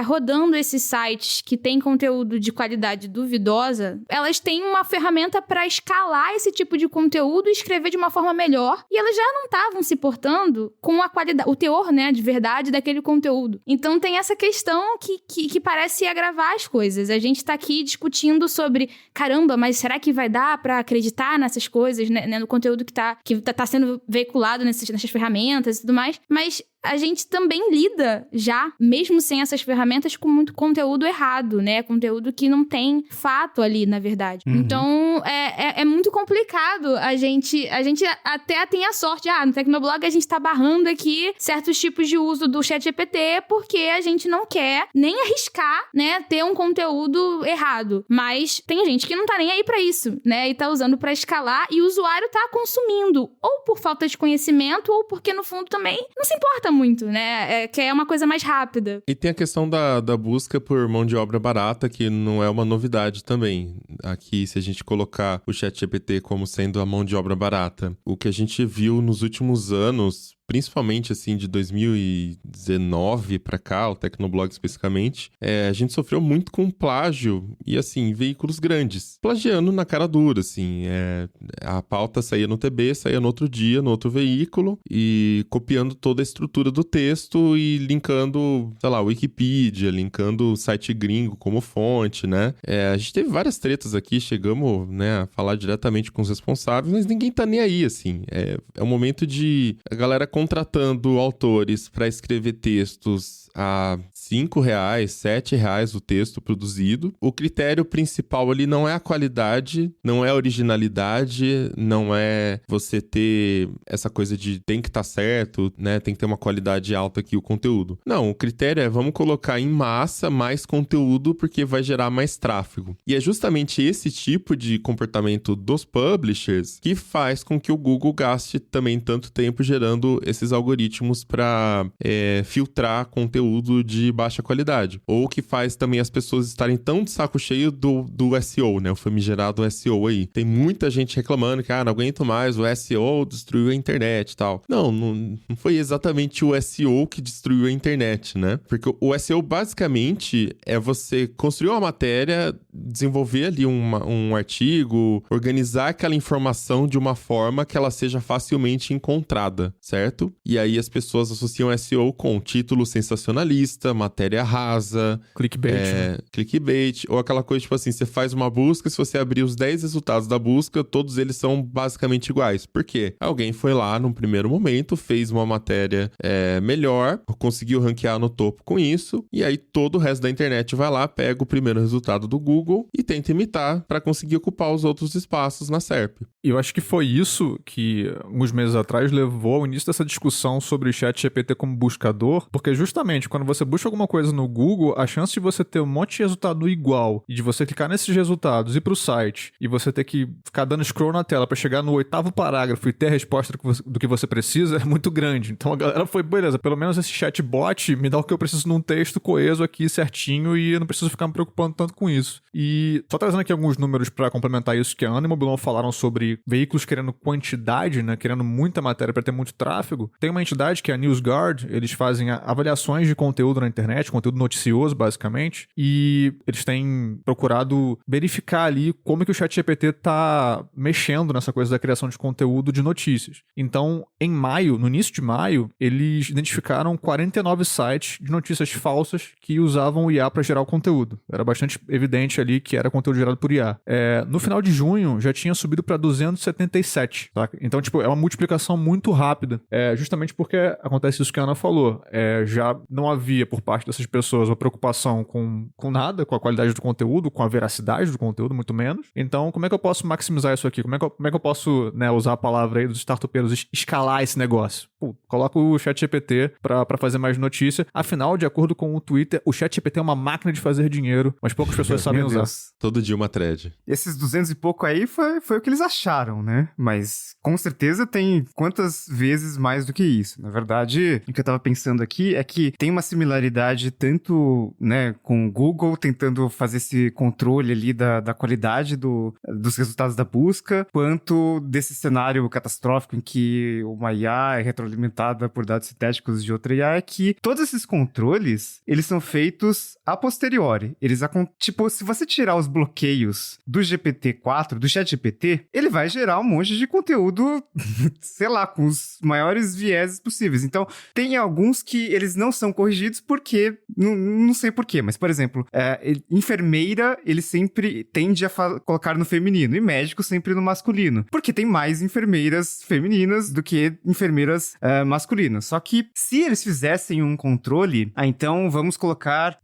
rodando esses sites que têm conteúdo de qualidade duvidosa, elas têm uma ferramenta para escalar esse tipo de conteúdo e escrever de uma forma melhor, e elas já não estavam se portando com a qualidade, o teor, né, de verdade daquele conteúdo. Então tem essa questão que parece agravar as coisas. A gente tá aqui discutindo sobre, caramba, mas será que vai dar para acreditar nessas coisas, né, no conteúdo que tá sendo veiculado nessas ferramentas e tudo mais, mas a gente também lida já, mesmo sem essas ferramentas, com muito conteúdo errado, né? Conteúdo que não tem fato ali, na verdade. Uhum. Então, é muito complicado. A gente até tem a sorte, no Tecnoblog a gente tá barrando aqui certos tipos de uso do ChatGPT porque a gente não quer nem arriscar, né, ter um conteúdo errado. Mas tem gente que não tá nem aí pra isso, né? E tá usando pra escalar e o usuário tá consumindo ou por falta de conhecimento ou porque, no fundo, também não se importa muito, né? Que é uma coisa mais rápida. E tem a questão da busca por mão de obra barata, que não é uma novidade também. Aqui, se a gente colocar o ChatGPT como sendo a mão de obra barata, o que a gente viu nos últimos anos, principalmente assim de 2019 pra cá, o Tecnoblog especificamente, a gente sofreu muito com plágio e assim, veículos grandes, plagiando na cara dura, assim, a pauta saía no TB, saía no outro dia, no outro veículo e copiando toda a estrutura do texto e linkando, sei lá, Wikipedia, linkando o site gringo como fonte, né? A gente teve várias tretas aqui, chegamos, né, a falar diretamente com os responsáveis, mas ninguém tá nem aí, assim. É um momento de a galera contratando autores para escrever textos a R$5, R$7 o texto produzido. O critério principal ali não é a qualidade, não é a originalidade, não é você ter essa coisa de tem que estar certo, né? Tem que ter uma qualidade alta aqui o conteúdo. Não, o critério é vamos colocar em massa mais conteúdo porque vai gerar mais tráfego. E é justamente esse tipo de comportamento dos publishers que faz com que o Google gaste também tanto tempo gerando esses algoritmos para filtrar conteúdo de baixa qualidade. Ou que faz também as pessoas estarem tão de saco cheio do SEO, né? O famigerado SEO aí. Tem muita gente reclamando que, não aguento mais, o SEO destruiu a internet e tal. Não foi exatamente o SEO que destruiu a internet, né? Porque o SEO basicamente é você construir uma matéria, desenvolver ali um artigo, organizar aquela informação de uma forma que ela seja facilmente encontrada, certo? E aí as pessoas associam SEO com título sensacionalista, matéria rasa, clickbait, ou aquela coisa tipo assim, você faz uma busca, se você abrir os 10 resultados da busca, todos eles são basicamente iguais. Por quê? Alguém foi lá num primeiro momento, fez uma matéria melhor, conseguiu ranquear no topo com isso, e aí todo o resto da internet vai lá, pega o primeiro resultado do Google e tenta imitar para conseguir ocupar os outros espaços na SERP. E eu acho que foi isso que, alguns meses atrás, levou ao início dessa discussão sobre o ChatGPT como buscador, porque justamente quando você busca alguma coisa no Google, a chance de você ter um monte de resultado igual e de você clicar nesses resultados, ir pro site e você ter que ficar dando scroll na tela para chegar no 8º parágrafo e ter a resposta do que você precisa é muito grande. Então a galera foi, beleza, pelo menos esse chatbot me dá o que eu preciso num texto coeso aqui certinho e eu não preciso ficar me preocupando tanto com isso. E só trazendo aqui alguns números para complementar isso que a Ana e o Mobilon falaram sobre veículos querendo quantidade, né, querendo muita matéria para ter muito tráfego. Tem uma entidade que é a NewsGuard, eles fazem avaliações de conteúdo na internet, conteúdo noticioso, basicamente, e eles têm procurado verificar ali como é que o ChatGPT tá mexendo nessa coisa da criação de conteúdo de notícias. Então, em maio, no início de maio, eles identificaram 49 sites de notícias falsas que usavam o IA para gerar o conteúdo. Era bastante evidente ali que era conteúdo gerado por IA. No final de junho, já tinha subido para 277, tá? Então, é uma multiplicação muito rápida. Justamente porque acontece isso que a Ana falou. Já não havia, por parte dessas pessoas, uma preocupação com nada, com a qualidade do conteúdo, com a veracidade do conteúdo, muito menos. Então, como é que eu posso maximizar isso aqui? Como é que eu posso, né, usar a palavra aí dos startupeiros, escalar esse negócio? Coloca o ChatGPT pra fazer mais notícia. Afinal, de acordo com o Twitter, o ChatGPT é uma máquina de fazer dinheiro, mas poucas pessoas sabem usar. Deus. Todo dia uma thread. Esses 200 e pouco aí foi o que eles acharam, né? Mas com certeza tem quantas vezes mais do que isso. Na verdade, o que eu tava pensando aqui é que tem uma similaridade tanto, né, com o Google tentando fazer esse controle ali da qualidade dos resultados da busca, quanto desse cenário catastrófico em que uma IA é retroalimentada por dados sintéticos de outra IA, é que todos esses controles, eles são feitos a posteriori. Tipo, se você tirar os bloqueios do GPT-4, do ChatGPT, ele vai gerar um monte de conteúdo, sei lá, com os maiores vieses possíveis. Então, tem alguns que eles não são corrigidos porque, não sei porquê, mas, por exemplo, enfermeira, ele sempre tende a colocar no feminino, e médico sempre no masculino, porque tem mais enfermeiras femininas do que enfermeiras masculinas. Só que, se eles fizessem um controle, então vamos colocar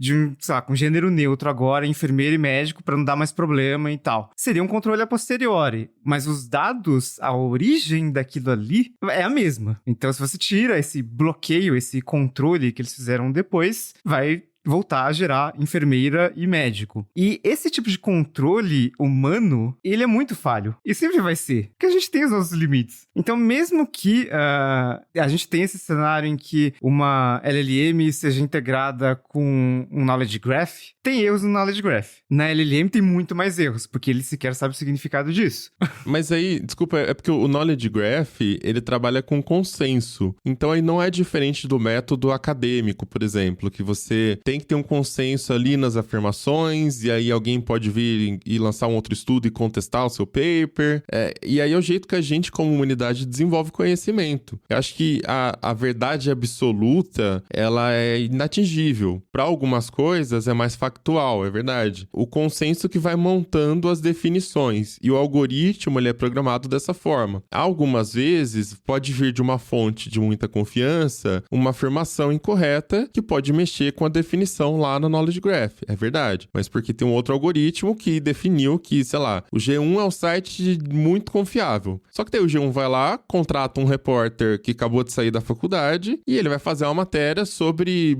com gênero neutro agora, enfermeira e médico, para não dar mais problema e tal. Seria um controle a posteriori, mas os dados, a origem daquilo ali é a mesma. Então, se você tira esse bloqueio, esse controle que eles fizeram depois, vai voltar a gerar enfermeira e médico. E esse tipo de controle humano, ele é muito falho. E sempre vai ser. Porque a gente tem os nossos limites. Então, mesmo que a gente tenha esse cenário em que uma LLM seja integrada com um Knowledge Graph, tem erros no Knowledge Graph. Na LLM tem muito mais erros, porque ele sequer sabe o significado disso. Mas aí, desculpa, é porque o Knowledge Graph, ele trabalha com consenso. Então aí não é diferente do método acadêmico, por exemplo, que você tem que ter um consenso ali nas afirmações, e aí alguém pode vir e lançar um outro estudo e contestar o seu paper. E aí é o jeito que a gente, como humanidade, desenvolve conhecimento. Eu acho que a verdade absoluta, ela é inatingível. Para algumas coisas é mais factual, é verdade. O consenso que vai montando as definições. E o algoritmo, ele é programado dessa forma. Algumas vezes, pode vir de uma fonte de muita confiança uma afirmação incorreta que pode mexer com a definição lá no Knowledge Graph. É verdade. Mas porque tem um outro algoritmo que definiu que, sei lá, o G1 é um site muito confiável. Só que daí o G1 vai lá, contrata um repórter que acabou de sair da faculdade e ele vai fazer uma matéria sobre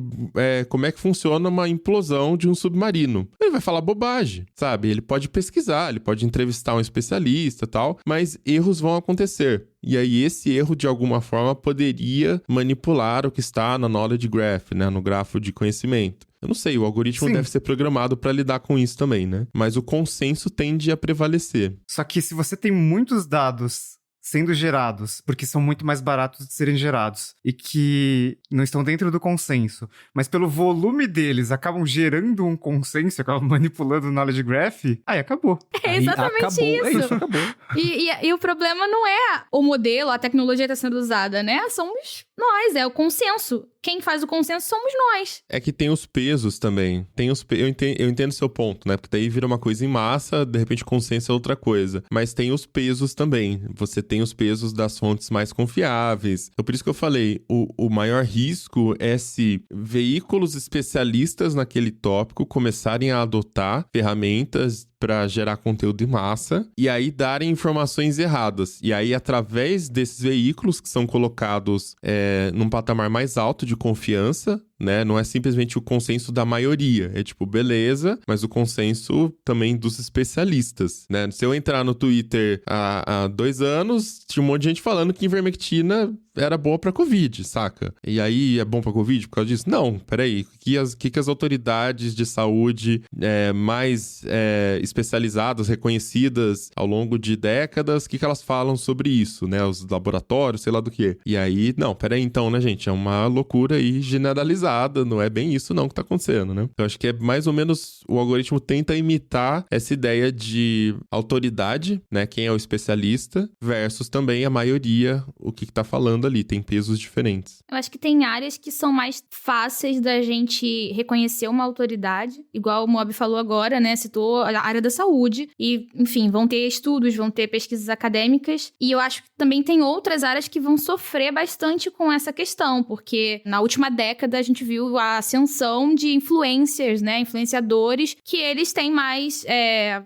como é que funciona uma implosão de um submarino. Ele vai falar bobagem, sabe? Ele pode pesquisar, ele pode entrevistar um especialista e tal, mas erros vão acontecer. E aí esse erro, de alguma forma, poderia manipular o que está no Knowledge Graph, né? No grafo de conhecimento. Eu não sei, o algoritmo Sim. deve ser programado para lidar com isso também, né? Mas o consenso tende a prevalecer. Só que se você tem muitos dados sendo gerados, porque são muito mais baratos de serem gerados, e que não estão dentro do consenso, mas pelo volume deles acabam gerando um consenso, acabam manipulando o Knowledge Graph, aí acabou. É exatamente acabou. isso. É isso, acabou. E o problema não é o modelo, a tecnologia está sendo usada, né? Somos nós, é o consenso. Quem faz o consenso somos nós. É que tem os pesos também. Eu entendo o seu ponto, né? Porque daí vira uma coisa em massa, de repente o consenso é outra coisa. Mas tem os pesos também. Você tem os pesos das fontes mais confiáveis. Então, por isso que eu falei, o maior risco é se veículos especialistas naquele tópico começarem a adotar ferramentas para gerar conteúdo em massa e aí darem informações erradas. E aí, através desses veículos que são colocados num patamar mais alto de confiança, né? Não é simplesmente o consenso da maioria. É tipo, beleza, mas o consenso também dos especialistas, né? Se eu entrar no Twitter há 2 anos, tinha um monte de gente falando que ivermectina era boa pra Covid, saca? E aí, é bom pra Covid por causa disso? Não, peraí. O que as autoridades de saúde mais especializadas, reconhecidas ao longo de décadas, o que elas falam sobre isso, né? Os laboratórios, sei lá do que. E aí, não, peraí então, né, gente? É uma loucura aí generalizada, não é bem isso não que tá acontecendo, né? Eu acho que é mais ou menos, o algoritmo tenta imitar essa ideia de autoridade, né? Quem é o especialista, versus também a maioria, o que tá falando ali, tem pesos diferentes. Eu acho que tem áreas que são mais fáceis da gente reconhecer uma autoridade, igual o Mob falou agora, né? Citou a área da saúde e, enfim, vão ter estudos, vão ter pesquisas acadêmicas e eu acho que também tem outras áreas que vão sofrer bastante com essa questão, porque na última década a gente viu a ascensão de influencers, né? Influenciadores, que eles têm mais...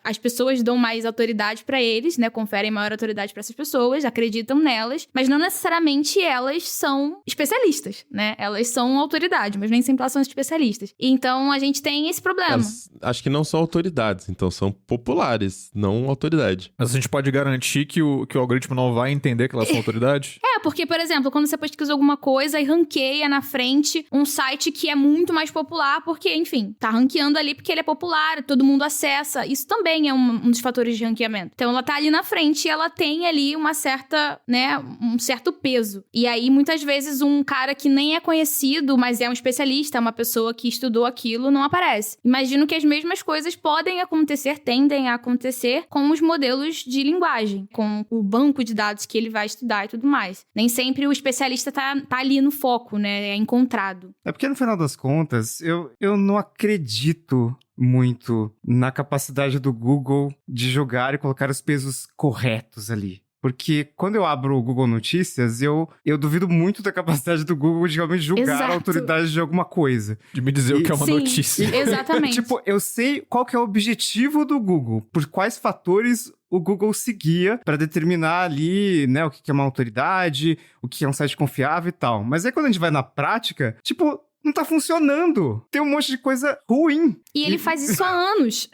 as pessoas dão mais autoridade pra eles, né? Conferem maior autoridade pra essas pessoas, acreditam nelas, mas não necessariamente elas são especialistas, né? Elas são autoridade, mas nem sempre elas são especialistas. Então, a gente tem esse problema. Elas, acho que não são autoridades, então são populares, não autoridade. Mas a gente pode garantir que o algoritmo não vai entender que elas são autoridade? Porque, por exemplo, quando você pesquisa alguma coisa e ranqueia na frente um site que é muito mais popular, porque, enfim, tá ranqueando ali porque ele é popular, todo mundo acessa. Isso também é um dos fatores de ranqueamento. Então, ela tá ali na frente e ela tem ali uma certa, né, um certo peso. E aí, muitas vezes, um cara que nem é conhecido, mas é um especialista, uma pessoa que estudou aquilo, não aparece. Imagino que as mesmas coisas podem acontecer, tendem a acontecer com os modelos de linguagem, com o banco de dados que ele vai estudar e tudo mais. Nem sempre o especialista tá ali no foco, né? É encontrado. É porque, no final das contas, eu não acredito muito na capacidade do Google de jogar e colocar os pesos corretos ali. Porque quando eu abro o Google Notícias, eu duvido muito da capacidade do Google de realmente julgar Exato. a autoridade de alguma coisa. De me dizer o que é uma Sim, notícia. Exatamente. Tipo, eu sei qual que é o objetivo do Google, por quais fatores o Google seguia para determinar ali, né, o que é uma autoridade, o que é um site confiável e tal. Mas aí quando a gente vai na prática, tipo, não tá funcionando. Tem um monte de coisa ruim. E ele faz isso há anos,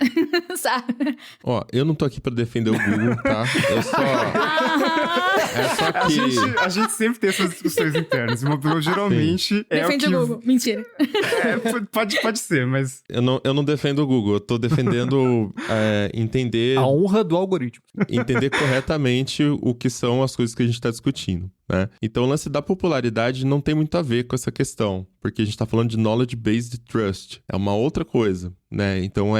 sabe? Ó, eu não tô aqui pra defender o Google, tá? Eu só... É só que... A gente sempre tem essas discussões internas. O Mobilon geralmente é Defende o que... o Google. Mentira. Pode ser, mas... Eu não defendo o Google, eu tô defendendo entender... A honra do algoritmo. Entender corretamente o que são as coisas que a gente tá discutindo, né? Então o lance da popularidade não tem muito a ver com essa questão, porque a gente tá falando de knowledge-based trust, é uma outra coisa, né? Então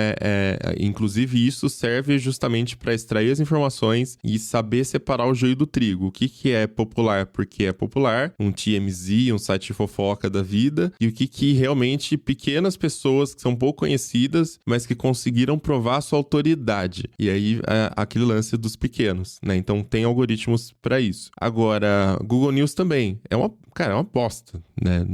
inclusive isso serve justamente para extrair as informações e saber separar o joio do trigo. O que é popular porque é popular, um TMZ, um site de fofoca da vida, e o que realmente pequenas pessoas que são pouco conhecidas, mas que conseguiram provar sua autoridade. E aí aquele lance dos pequenos, né? Então tem algoritmos para isso. Agora, Google News também é uma bosta, né?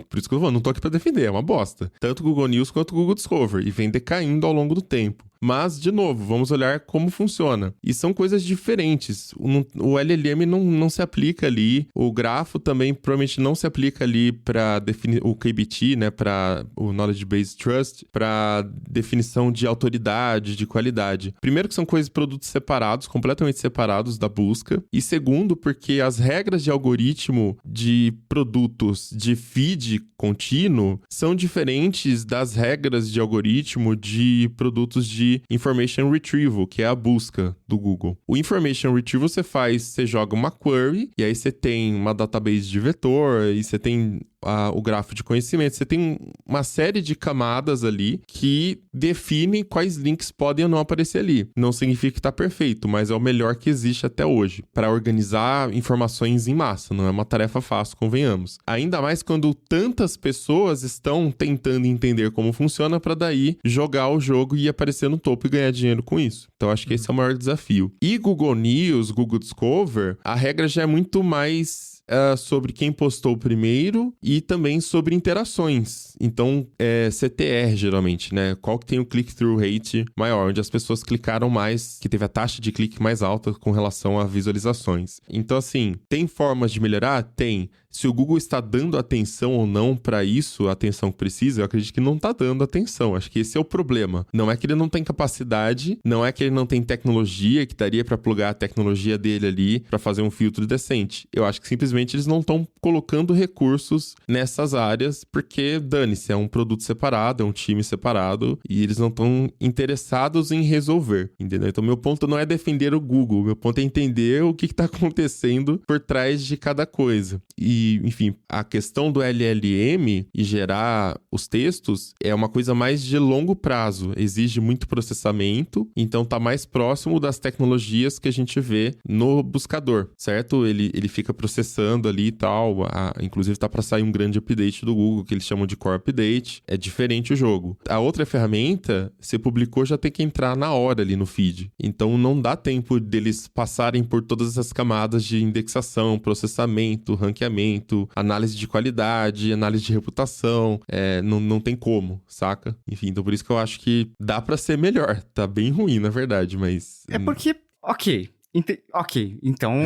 Por isso que eu não tô aqui pra defender, é uma bosta. Tanto o Google News quanto o Google Discover, e vem decaindo ao longo do tempo. Mas, de novo, vamos olhar como funciona. E são coisas diferentes. O LLM não se aplica ali. O grafo também provavelmente não se aplica ali para definir o KBT, né? Para o Knowledge Based Trust, para definição de autoridade, de qualidade. Primeiro que são coisas, produtos separados, completamente separados da busca. E segundo, porque as regras de algoritmo de produtos de feed contínuo são diferentes das regras de algoritmo de produtos de Information Retrieval, que é a busca do Google. O Information Retrieval você joga uma query, e aí você tem uma database de vetor, e você tem o grafo de conhecimento, você tem uma série de camadas ali que definem quais links podem ou não aparecer ali. Não significa que está perfeito, mas é o melhor que existe até hoje para organizar informações em massa. Não é uma tarefa fácil, convenhamos. Ainda mais quando tantas pessoas estão tentando entender como funciona para daí jogar o jogo e aparecer no topo e ganhar dinheiro com isso. Então acho que esse é o maior desafio. E Google News, Google Discover, a regra já é muito mais sobre quem postou primeiro e também sobre interações. Então, CTR, geralmente, né? Qual que tem o click-through rate maior, onde as pessoas clicaram mais, que teve a taxa de clique mais alta com relação a visualizações. Então, assim, tem formas de melhorar? Tem. Se o Google está dando atenção ou não para isso, a atenção que precisa, eu acredito que não está dando atenção. Acho que esse é o problema. Não é que ele não tem capacidade, não é que ele não tem tecnologia, que daria para plugar a tecnologia dele ali para fazer um filtro decente. Eu acho que simplesmente eles não estão colocando recursos nessas áreas, porque, dane-se, é um produto separado, é um time separado, e eles não estão interessados em resolver, entendeu? Então, meu ponto não é defender o Google, meu ponto é entender o que está acontecendo por trás de cada coisa. E, enfim, a questão do LLM e gerar os textos é uma coisa mais de longo prazo, exige muito processamento, então tá mais próximo das tecnologias que a gente vê no buscador, certo? Ele fica processando ali e tal, inclusive tá para sair um grande update do Google, que eles chamam de Core Update, é diferente o jogo. A outra ferramenta, você publicou, já tem que entrar na hora ali no feed, então não dá tempo deles passarem por todas essas camadas de indexação, processamento, ranqueamento, análise de qualidade, análise de reputação, não tem como, saca? Enfim, então por isso que eu acho que dá pra ser melhor, tá bem ruim na verdade, mas... É porque, ok, então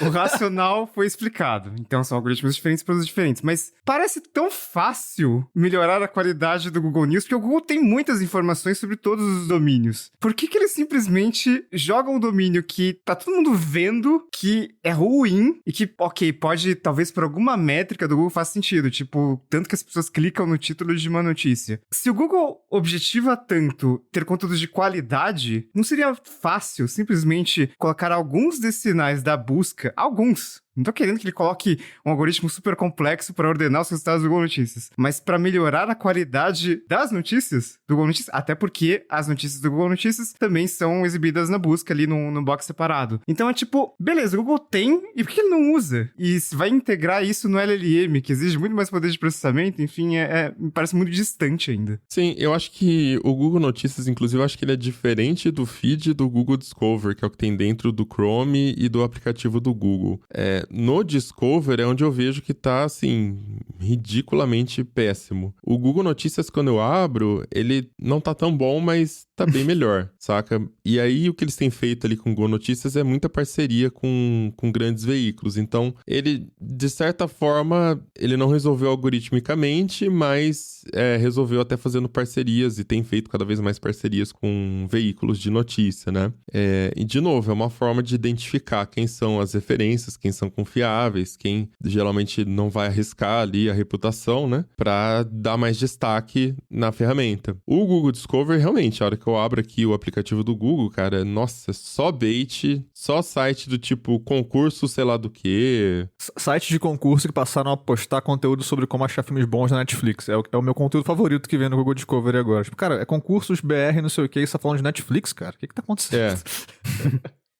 o racional foi explicado. Então são algoritmos diferentes, produtos diferentes. Mas parece tão fácil melhorar a qualidade do Google News, porque o Google tem muitas informações sobre todos os domínios. Por que eles simplesmente jogam um domínio que tá todo mundo vendo que é ruim e que, ok, pode, talvez por alguma métrica do Google faça sentido, tipo, tanto que as pessoas clicam no título de uma notícia. Se o Google objetiva tanto ter conteúdos de qualidade, não seria fácil simplesmente colocar alguns desses sinais da busca, alguns. Não tô querendo que ele coloque um algoritmo super complexo para ordenar os resultados do Google Notícias, mas para melhorar a qualidade das notícias do Google Notícias, até porque as notícias do Google Notícias também são exibidas na busca ali no box separado. Então é tipo, beleza, o Google tem, e por que ele não usa? E se vai integrar isso no LLM, que exige muito mais poder de processamento, enfim, me parece muito distante ainda. Sim, eu acho que o Google Notícias, inclusive, eu acho que ele é diferente do feed do Google Discover, que é o que tem dentro do Chrome e do aplicativo do Google. no Discover é onde eu vejo que tá, assim, ridiculamente péssimo. O Google Notícias, quando eu abro, ele não tá tão bom, mas tá bem melhor, saca? E aí, o que eles têm feito ali com o Google Notícias é muita parceria com grandes veículos. Então, ele, de certa forma, ele não resolveu algoritmicamente, mas resolveu até fazendo parcerias e tem feito cada vez mais parcerias com veículos de notícia, né? E, de novo, é uma forma de identificar quem são as referências, quem são confiáveis, quem geralmente não vai arriscar ali a reputação, né? Pra dar mais destaque na ferramenta. O Google Discover, realmente, a hora que eu abro aqui o aplicativo do Google, cara, nossa, só bait, só site do tipo concurso, sei lá do quê. Sites de concurso que passaram a postar conteúdo sobre como achar filmes bons na Netflix. É o meu conteúdo favorito que vem no Google Discovery agora. Tipo, cara, é concursos BR, não sei o que, e você tá falando de Netflix, cara? O que tá acontecendo?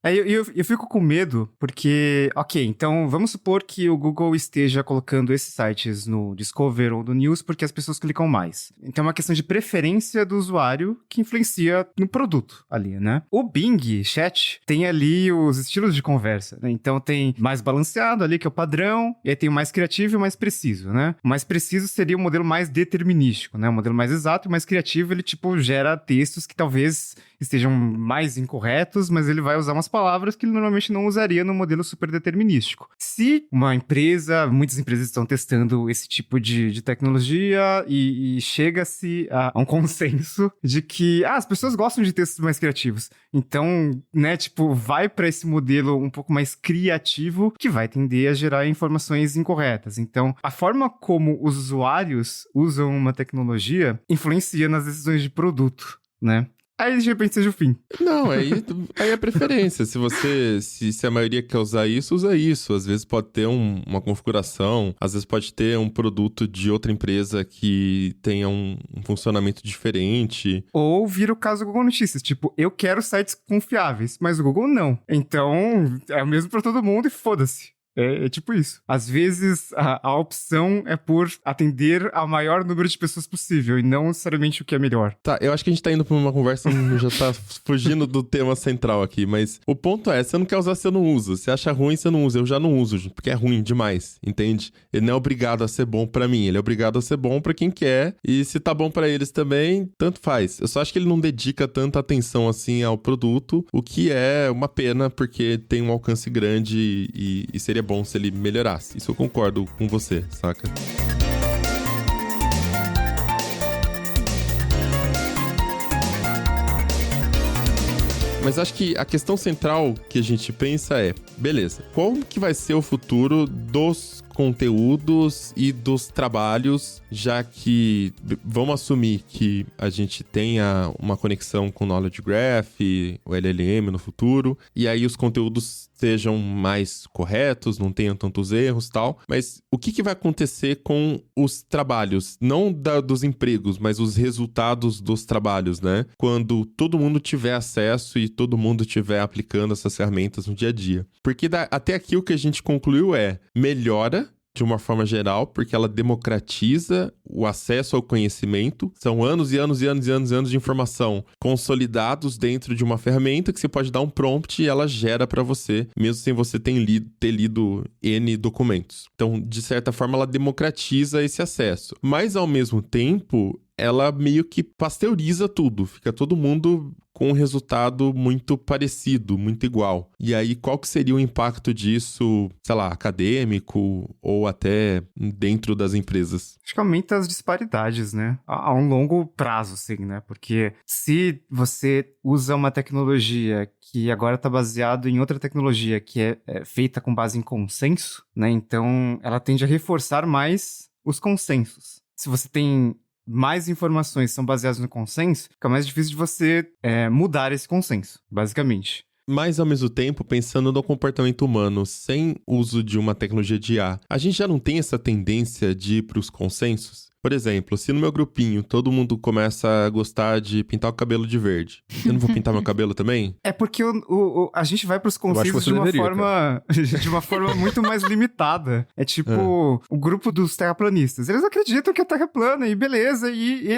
Eu fico com medo, porque, ok, então vamos supor que o Google esteja colocando esses sites no Discover ou no News porque as pessoas clicam mais. Então é uma questão de preferência do usuário que influencia no produto ali, né? O Bing Chat tem ali os estilos de conversa, né? Então tem mais balanceado ali, que é o padrão, e aí tem o mais criativo e o mais preciso, né? O mais preciso seria o modelo mais determinístico, né? O modelo mais exato e mais criativo, ele, tipo, gera textos que talvez estejam mais incorretos, mas ele vai usar umas palavras que ele normalmente não usaria no modelo super determinístico. Se uma empresa, muitas empresas estão testando esse tipo de tecnologia e chega-se a um consenso de que as pessoas gostam de textos mais criativos. Então, né, tipo, vai para esse modelo um pouco mais criativo que vai tender a gerar informações incorretas. Então, a forma como os usuários usam uma tecnologia influencia nas decisões de produto, né? Aí, de repente, seja o fim. Não, aí é preferência. Se a maioria quer usar isso, usa isso. Às vezes pode ter uma configuração, às vezes pode ter um produto de outra empresa que tenha um funcionamento diferente. Ou vira o caso do Google Notícias. Tipo, eu quero sites confiáveis, mas o Google não. Então, é o mesmo pra todo mundo e foda-se. É tipo isso. Às vezes, a opção é por atender ao maior número de pessoas possível e não necessariamente o que é melhor. Tá, eu acho que a gente tá indo pra uma conversa já tá fugindo do tema central aqui, mas o ponto é, você não quer usar, você não usa. Você acha ruim, você não usa. Eu já não uso, porque é ruim demais, entende? Ele não é obrigado a ser bom pra mim, ele é obrigado a ser bom pra quem quer, e se tá bom pra eles também, tanto faz. Eu só acho que ele não dedica tanta atenção assim ao produto, o que é uma pena, porque tem um alcance grande e seria bom se ele melhorasse. Isso eu concordo com você, saca? Mas acho que a questão central que a gente pensa é, beleza, qual que vai ser o futuro dos conteúdos e dos trabalhos, já que vamos assumir que a gente tenha uma conexão com o Knowledge Graph, o LLM no futuro, e aí os conteúdos sejam mais corretos, não tenham tantos erros e tal, mas o que vai acontecer com os trabalhos? Não dos empregos, mas os resultados dos trabalhos, né? Quando todo mundo tiver acesso e todo mundo estiver aplicando essas ferramentas no dia a dia. Porque até aqui o que a gente concluiu é, melhora de uma forma geral, porque ela democratiza o acesso ao conhecimento. São anos e anos e anos e anos e anos de informação consolidados dentro de uma ferramenta que você pode dar um prompt e ela gera para você, mesmo sem você ter lido N documentos. Então, de certa forma, ela democratiza esse acesso. Mas, ao mesmo tempo, ela meio que pasteuriza tudo. Fica todo mundo com um resultado muito parecido, muito igual. E aí, qual que seria o impacto disso, sei lá, acadêmico ou até dentro das empresas? Acho que aumenta as disparidades, né? A um longo prazo, sim, né? Porque se você usa uma tecnologia que agora está baseado em outra tecnologia que é feita com base em consenso, né? Então, ela tende a reforçar mais os consensos. Se você tem mais informações que são baseadas no consenso, fica mais difícil de você mudar esse consenso, basicamente. Mas, ao mesmo tempo, pensando no comportamento humano sem uso de uma tecnologia de IA, a gente já não tem essa tendência de ir para os consensos? Por exemplo, se no meu grupinho todo mundo começa a gostar de pintar o cabelo de verde, eu não vou pintar meu cabelo também? É porque a gente vai pros consensos de uma forma muito mais limitada. É tipo o grupo dos terraplanistas. Eles acreditam que a Terra é plana e beleza, e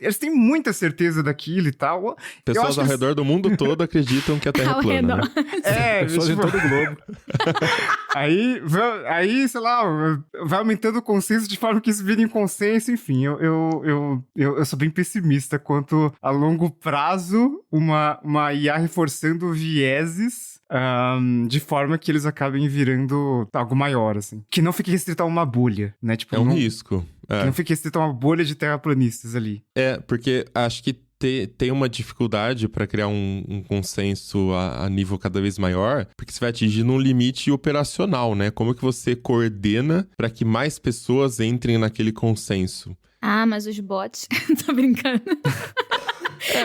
eles têm muita certeza daquilo e tal. Pessoas ao redor do mundo todo acreditam que a Terra é plana. Né? Pessoas em todo o globo. Aí, sei lá, vai aumentando o consenso de forma que isso vira em consenso, enfim. Eu sou bem pessimista quanto a longo prazo uma IA reforçando vieses de forma que eles acabem virando algo maior, assim. Que não fique restrito a uma bolha, né? Tipo, É um risco. Que não fique restrito a uma bolha de terraplanistas ali. Porque acho que tem uma dificuldade para criar um consenso a nível cada vez maior, porque você vai atingir um limite operacional, né? Como que você coordena para que mais pessoas entrem naquele consenso? Ah, mas os bots... Tô brincando.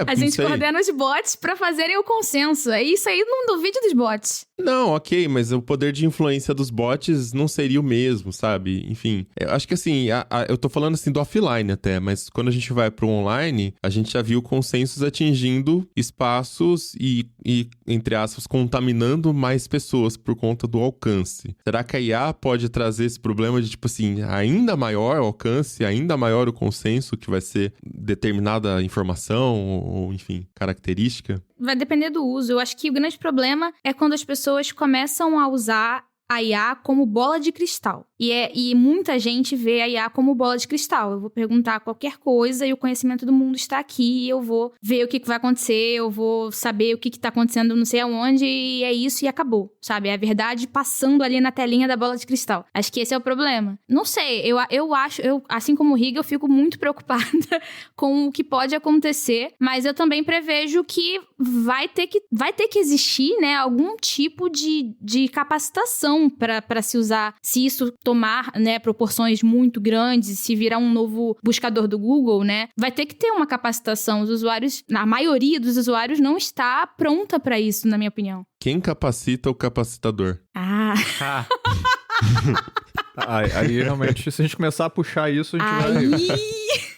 A gente coordena os bots pra fazerem o consenso. É isso aí, não duvide dos bots. Não, ok, mas o poder de influência dos bots não seria o mesmo, sabe? Enfim, eu acho que assim, eu tô falando assim do offline até, mas quando a gente vai pro online, a gente já viu consensos atingindo espaços e entre aspas, contaminando mais pessoas por conta do alcance. Será que a IA pode trazer esse problema de, tipo assim, ainda maior o alcance, ainda maior o consenso que vai ser determinada informação ou enfim, característica? Vai depender do uso. Eu acho que o grande problema é quando as pessoas começam a usar a IA como bola de cristal. E muita gente vê a IA como bola de cristal. Eu vou perguntar qualquer coisa e o conhecimento do mundo está aqui. Eu vou ver o que vai acontecer, eu vou saber o que está acontecendo não sei aonde, e é isso e acabou, sabe? É a verdade passando ali na telinha da bola de cristal. Acho que esse é o problema. Não sei, eu acho, assim como o Riga, eu fico muito preocupada com o que pode acontecer, mas eu também prevejo que vai ter que existir, né, algum tipo de capacitação para se usar, se isso tomar, né, proporções muito grandes, se virar um novo buscador do Google, né, vai ter que ter uma capacitação. Os usuários, a maioria dos usuários não está pronta para isso, na minha opinião. Quem capacita o capacitador? Aí realmente, se a gente começar a puxar isso, a gente vai...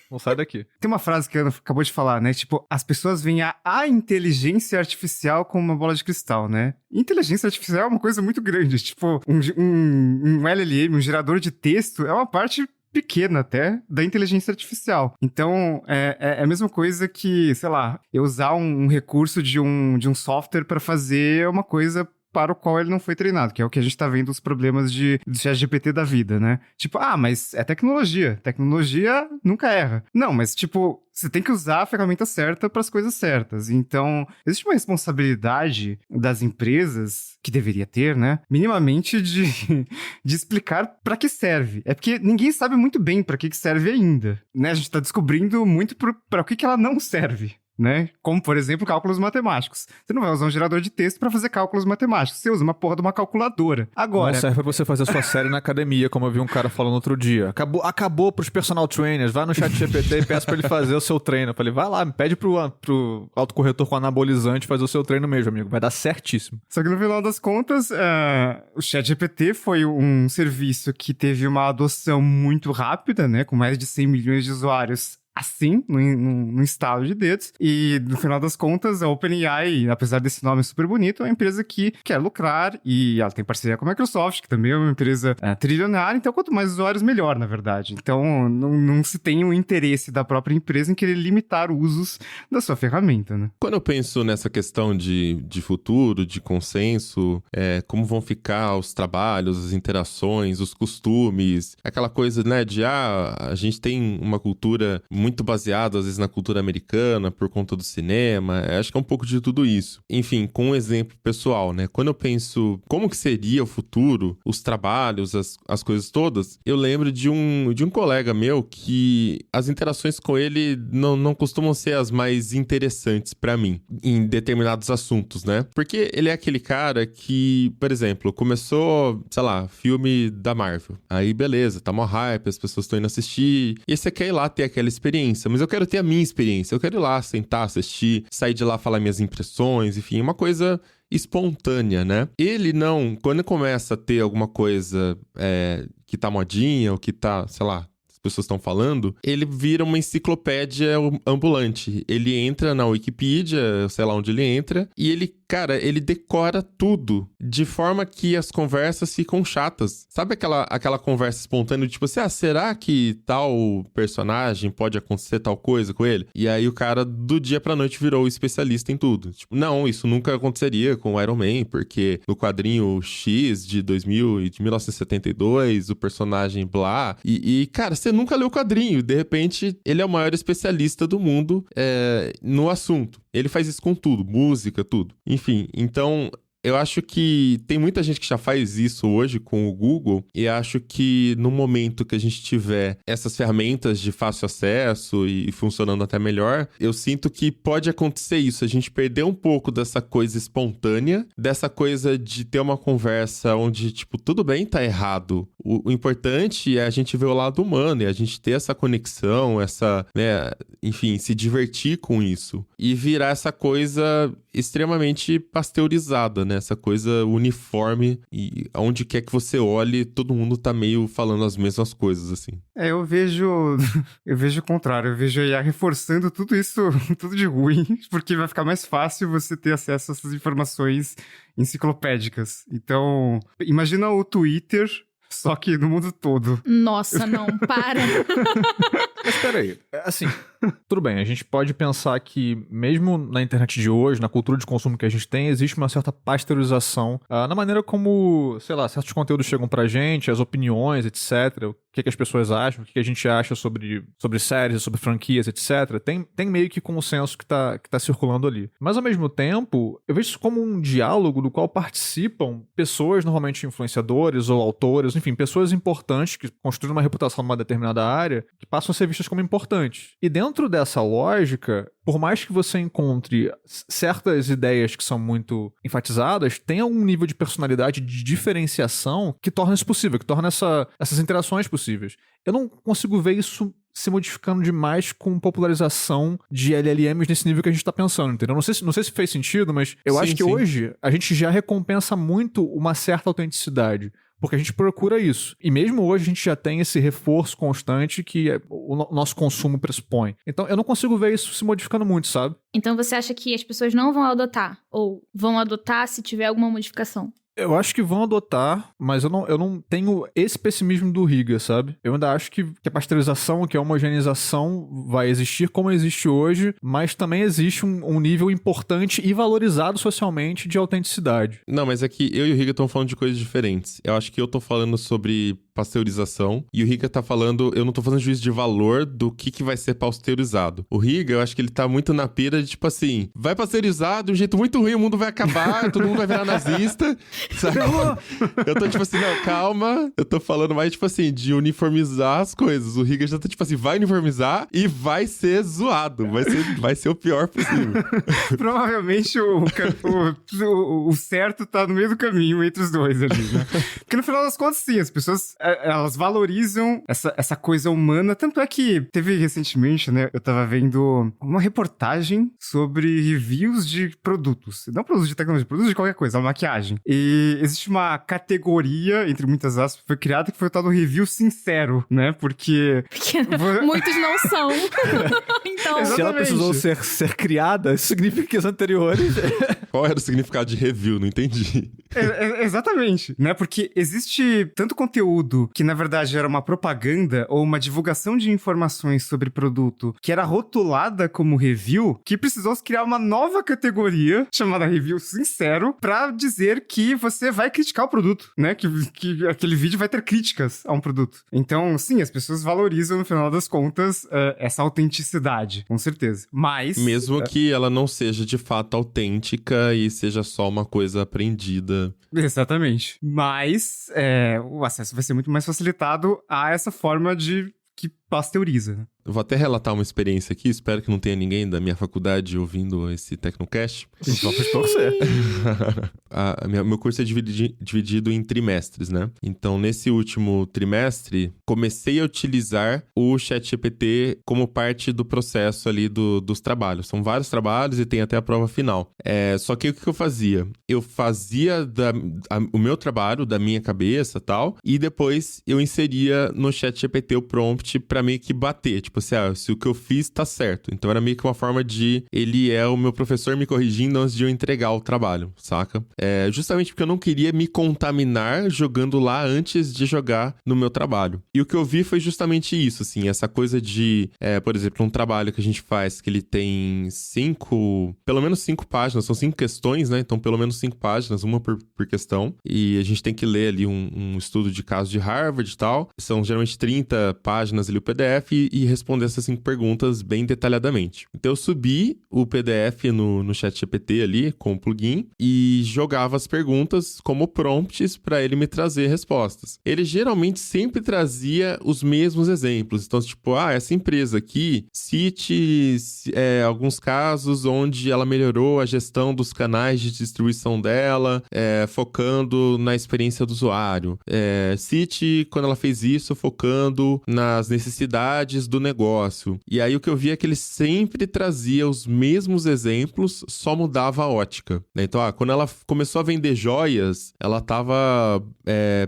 Não sai daqui. Tem uma frase que a Ana acabou de falar, né? Tipo, as pessoas veem a inteligência artificial como uma bola de cristal, né? Inteligência artificial é uma coisa muito grande. Tipo, um LLM, um gerador de texto, é uma parte pequena até da inteligência artificial. Então, é a mesma coisa que, sei lá, eu usar um recurso de um software para fazer uma coisa para o qual ele não foi treinado, que é o que a gente tá vendo os problemas do ChatGPT da vida, né? Tipo, mas é tecnologia. Tecnologia nunca erra. Não, mas tipo, você tem que usar a ferramenta certa para as coisas certas. Então, existe uma responsabilidade das empresas, que deveria ter, né? Minimamente de explicar para que serve. É porque ninguém sabe muito bem para que serve ainda, né? A gente tá descobrindo muito para o que ela não serve, né? Como, por exemplo, cálculos matemáticos. Você não vai usar um gerador de texto pra fazer cálculos matemáticos. Você usa uma porra de uma calculadora. Agora... Não serve pra você fazer a sua série na academia, como eu vi um cara falando outro dia. Acabou pros personal trainers. Vai no ChatGPT e peça pra ele fazer o seu treino. Eu falei, vai lá, pede pro autocorretor com anabolizante fazer o seu treino mesmo, amigo. Vai dar certíssimo. Só que no final das contas, o ChatGPT foi um serviço que teve uma adoção muito rápida, né? Com mais de 100 milhões de usuários assim, num estalo de dedos. E, no final das contas, a OpenAI, apesar desse nome super bonito, é uma empresa que quer lucrar e ela tem parceria com a Microsoft, que também é uma empresa trilionária. Então, quanto mais usuários, melhor, na verdade. Então, não se tem o interesse da própria empresa em querer limitar usos da sua ferramenta, né? Quando eu penso nessa questão de futuro, de consenso, como vão ficar os trabalhos, as interações, os costumes, aquela coisa, né, de a gente tem uma cultura muito baseado, às vezes, na cultura americana, por conta do cinema. Acho que é um pouco de tudo isso. Enfim, com um exemplo pessoal, né? Quando eu penso como que seria o futuro, os trabalhos, as coisas todas, eu lembro de um colega meu que as interações com ele não costumam ser as mais interessantes pra mim, em determinados assuntos, né? Porque ele é aquele cara que, por exemplo, começou, sei lá, filme da Marvel. Aí, beleza, tá mó hype, as pessoas estão indo assistir. E você quer ir lá ter aquela experiência, mas eu quero ter a minha experiência, eu quero ir lá, sentar, assistir, sair de lá, falar minhas impressões, enfim, uma coisa espontânea, né? Ele não, quando começa a ter alguma coisa que tá modinha, ou que tá, sei lá, as pessoas estão falando, ele vira uma enciclopédia ambulante. Ele entra na Wikipedia, sei lá onde ele entra, e ele cara, ele decora tudo de forma que as conversas ficam chatas. Sabe aquela conversa espontânea, tipo assim, será que tal personagem pode acontecer tal coisa com ele? E aí o cara, do dia pra noite, virou especialista em tudo. Tipo, não, isso nunca aconteceria com o Iron Man, porque no quadrinho X de 1972, o personagem blá. E, cara, você nunca leu o quadrinho. De repente, ele é o maior especialista do mundo no assunto. Ele faz isso com tudo, música, tudo. Enfim, então... Eu acho que tem muita gente que já faz isso hoje com o Google e acho que no momento que a gente tiver essas ferramentas de fácil acesso e funcionando até melhor, eu sinto que pode acontecer isso, a gente perder um pouco dessa coisa espontânea, dessa coisa de ter uma conversa onde, tipo, tudo bem, tá errado. O importante é a gente ver o lado humano e a gente ter essa conexão, enfim, se divertir com isso e virar essa coisa extremamente pasteurizada, né? Essa coisa uniforme e aonde quer que você olhe, todo mundo tá meio falando as mesmas coisas, assim. Eu vejo o contrário, eu vejo a IA reforçando tudo isso, tudo de ruim, porque vai ficar mais fácil você ter acesso a essas informações enciclopédicas. Então, imagina o Twitter, só que no mundo todo. Nossa, não, para. Mas peraí, assim, tudo bem, a gente pode pensar que mesmo na internet de hoje, na cultura de consumo que a gente tem, existe uma certa pasteurização na maneira como, sei lá, certos conteúdos chegam pra gente, as opiniões, etc., o que as pessoas acham, o que a gente acha sobre séries, sobre franquias, etc. Tem meio que consenso que tá circulando ali. Mas, ao mesmo tempo, eu vejo isso como um diálogo do qual participam pessoas, normalmente influenciadores ou autores, enfim, pessoas importantes que construíram uma reputação numa determinada área, que passam a ser vistas como importantes. E dentro dessa lógica, por mais que você encontre certas ideias que são muito enfatizadas, tem algum nível de personalidade, de diferenciação que torna isso possível, que torna essas interações possíveis. Eu não consigo ver isso se modificando demais com popularização de LLMs nesse nível que a gente tá pensando, entendeu? Não sei se fez sentido, mas eu acho que hoje a gente já recompensa muito uma certa autenticidade. Porque a gente procura isso. E mesmo hoje a gente já tem esse reforço constante que o nosso consumo pressupõe. Então eu não consigo ver isso se modificando muito, sabe? Então você acha que as pessoas não vão adotar? Ou vão adotar se tiver alguma modificação? Eu acho que vão adotar, mas eu não tenho esse pessimismo do Riga, sabe? Eu ainda acho que a pasteurização, que a homogeneização vai existir como existe hoje, mas também existe um nível importante e valorizado socialmente de autenticidade. Não, mas é que eu e o Riga estão falando de coisas diferentes. Eu acho que eu tô falando sobre pasteurização e o Riga tá falando, eu não tô fazendo juízo de valor do que vai ser pasteurizado. O Riga, eu acho que ele tá muito na pira de, tipo assim, vai pasteurizar de um jeito muito ruim, o mundo vai acabar, todo mundo vai virar nazista, sabe? Eu tô tipo assim, não, calma, eu tô falando mais, tipo assim, de uniformizar as coisas. O Riga já tá tipo assim, vai uniformizar e vai ser zoado, vai ser o pior possível. Provavelmente o certo tá no meio do caminho entre os dois ali, né? Porque no final das contas, sim, as pessoas elas valorizam essa coisa humana. Tanto é que teve recentemente, né? Eu tava vendo uma reportagem sobre reviews de produtos. Não produtos de tecnologia, produtos de qualquer coisa, maquiagem. E existe uma categoria, entre muitas aspas, que foi criada, que foi o tal do review sincero, né? Porque muitos não são. Então... Se ela precisou ser criada, isso significa que as anteriores... Qual era o significado de review? Não entendi. Exatamente, né? Porque existe tanto conteúdo que, na verdade, era uma propaganda ou uma divulgação de informações sobre produto que era rotulada como review, que precisou criar uma nova categoria chamada review sincero pra dizer que você vai criticar o produto, né? Que aquele vídeo vai ter críticas a um produto. Então, sim, as pessoas valorizam, no final das contas, essa autenticidade, com certeza. Mas... Mesmo que ela não seja, de fato, autêntica e seja só uma coisa aprendida. Exatamente. Mas o acesso vai ser muito mais facilitado a essa forma que pasteuriza, né? Eu vou até relatar uma experiência aqui, espero que não tenha ninguém da minha faculdade ouvindo esse Tecnocast. Vamos torcer. Meu curso é dividido em trimestres, né? Então, nesse último trimestre, comecei a utilizar o ChatGPT como parte do processo ali dos trabalhos. São vários trabalhos e tem até a prova final. Só que o que eu fazia? Eu fazia o meu trabalho da minha cabeça e tal, e depois eu inseria no ChatGPT o prompt pra meio que bater. Tipo tipo assim, se o que eu fiz tá certo. Então era meio que uma forma de ele é o meu professor me corrigindo antes de eu entregar o trabalho, saca? Justamente porque eu não queria me contaminar jogando lá antes de jogar no meu trabalho. E o que eu vi foi justamente isso, assim, essa coisa de, por exemplo, um trabalho que a gente faz que ele tem pelo menos 5 páginas, são 5 questões, né? Então pelo menos 5 páginas, uma por questão. E a gente tem que ler ali um estudo de caso de Harvard e tal. São geralmente 30 páginas ali o PDF e responder essas 5 perguntas bem detalhadamente. Então eu subi o PDF no ChatGPT ali com o plugin e jogava as perguntas como prompts para ele me trazer respostas. Ele geralmente sempre trazia os mesmos exemplos. Então, tipo, essa empresa aqui, cite alguns casos onde ela melhorou a gestão dos canais de distribuição dela, focando na experiência do usuário. Cite quando ela fez isso, focando nas necessidades do negócio. E aí o que eu vi é que ele sempre trazia os mesmos exemplos, só mudava a ótica, né? Então, quando ela começou a vender joias, ela estava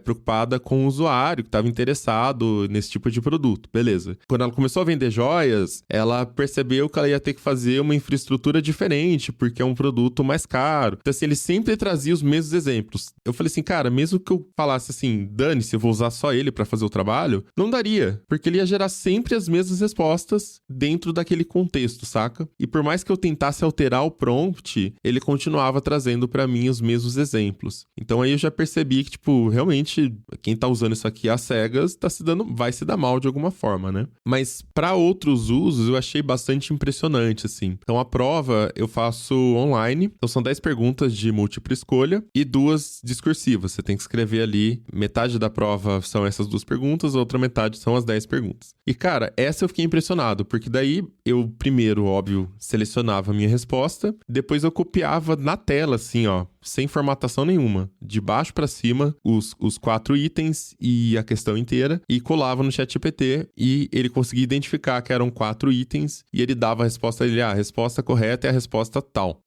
preocupada com o usuário que estava interessado nesse tipo de produto. Beleza. Quando ela começou a vender joias, ela percebeu que ela ia ter que fazer uma infraestrutura diferente, porque é um produto mais caro. Então, assim, ele sempre trazia os mesmos exemplos. Eu falei assim, cara, mesmo que eu falasse assim, dane-se, eu vou usar só ele para fazer o trabalho, não daria, porque ele ia gerar sempre as mesmas respostas dentro daquele contexto, saca? E por mais que eu tentasse alterar o prompt, ele continuava trazendo para mim os mesmos exemplos. Então aí eu já percebi que, tipo, realmente, quem tá usando isso aqui às cegas vai se dar mal de alguma forma, né? Mas para outros usos, eu achei bastante impressionante, assim. Então a prova eu faço online, então são 10 perguntas de múltipla escolha e 2 discursivas. Você tem que escrever ali, metade da prova são essas 2 perguntas, a outra metade são as 10 perguntas. E, cara, essa eu fiquei impressionado, porque daí eu, primeiro, óbvio, selecionava a minha resposta, depois eu copiava na tela, assim, sem formatação nenhuma, de baixo pra cima, os 4 itens e a questão inteira, e colava no ChatGPT, e ele conseguia identificar que eram 4 itens, e ele dava a resposta dele, a resposta correta é a resposta tal.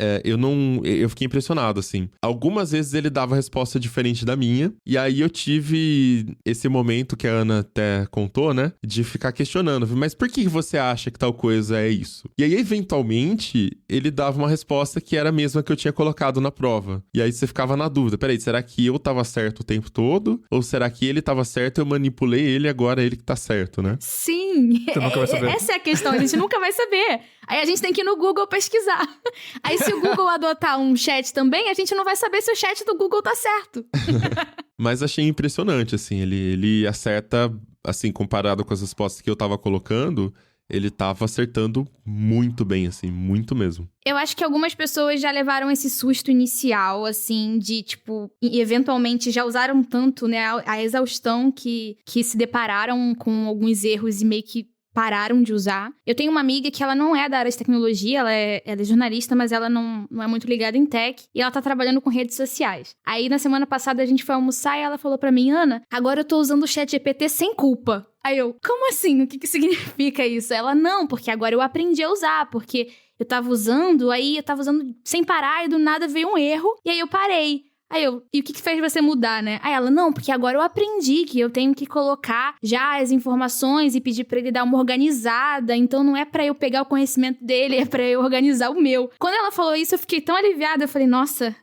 Eu fiquei impressionado, assim. Algumas vezes ele dava a resposta diferente da minha, e aí eu tive esse momento que a Ana até contou, né, de ficar questionando, mas por que você acha que tal coisa é isso? E aí, eventualmente, ele dava uma resposta que era a mesma que eu tinha colocado na prova. E aí você ficava na dúvida, peraí, será que eu tava certo o tempo todo? Ou será que ele tava certo e eu manipulei ele, agora ele que tá certo, né? Sim, Você nunca vai saber. Essa é a questão, a gente nunca vai saber. Aí a gente tem que ir no Google pesquisar. Aí se o Google adotar um chat também, a gente não vai saber se o chat do Google tá certo. Mas achei impressionante, assim, ele acerta, assim, comparado com as respostas que eu tava colocando, ele tava acertando muito bem, assim, muito mesmo. Eu acho que algumas pessoas já levaram esse susto inicial, assim, de, tipo, e eventualmente já usaram tanto, né, a exaustão que se depararam com alguns erros e meio que pararam de usar. Eu tenho uma amiga que ela não é da área de tecnologia, ela é jornalista, mas ela não é muito ligada em tech, e ela tá trabalhando com redes sociais. Aí, na semana passada, a gente foi almoçar e ela falou pra mim, Ana, agora eu tô usando o ChatGPT sem culpa. Aí eu, como assim? O que significa isso? Ela, não, porque agora eu aprendi a usar, porque eu tava usando sem parar e do nada veio um erro, e aí eu parei. Aí eu, e o que fez você mudar, né? Aí ela, não, porque agora eu aprendi que eu tenho que colocar já as informações e pedir pra ele dar uma organizada, então não é pra eu pegar o conhecimento dele, é pra eu organizar o meu. Quando ela falou isso, eu fiquei tão aliviada, eu falei, nossa,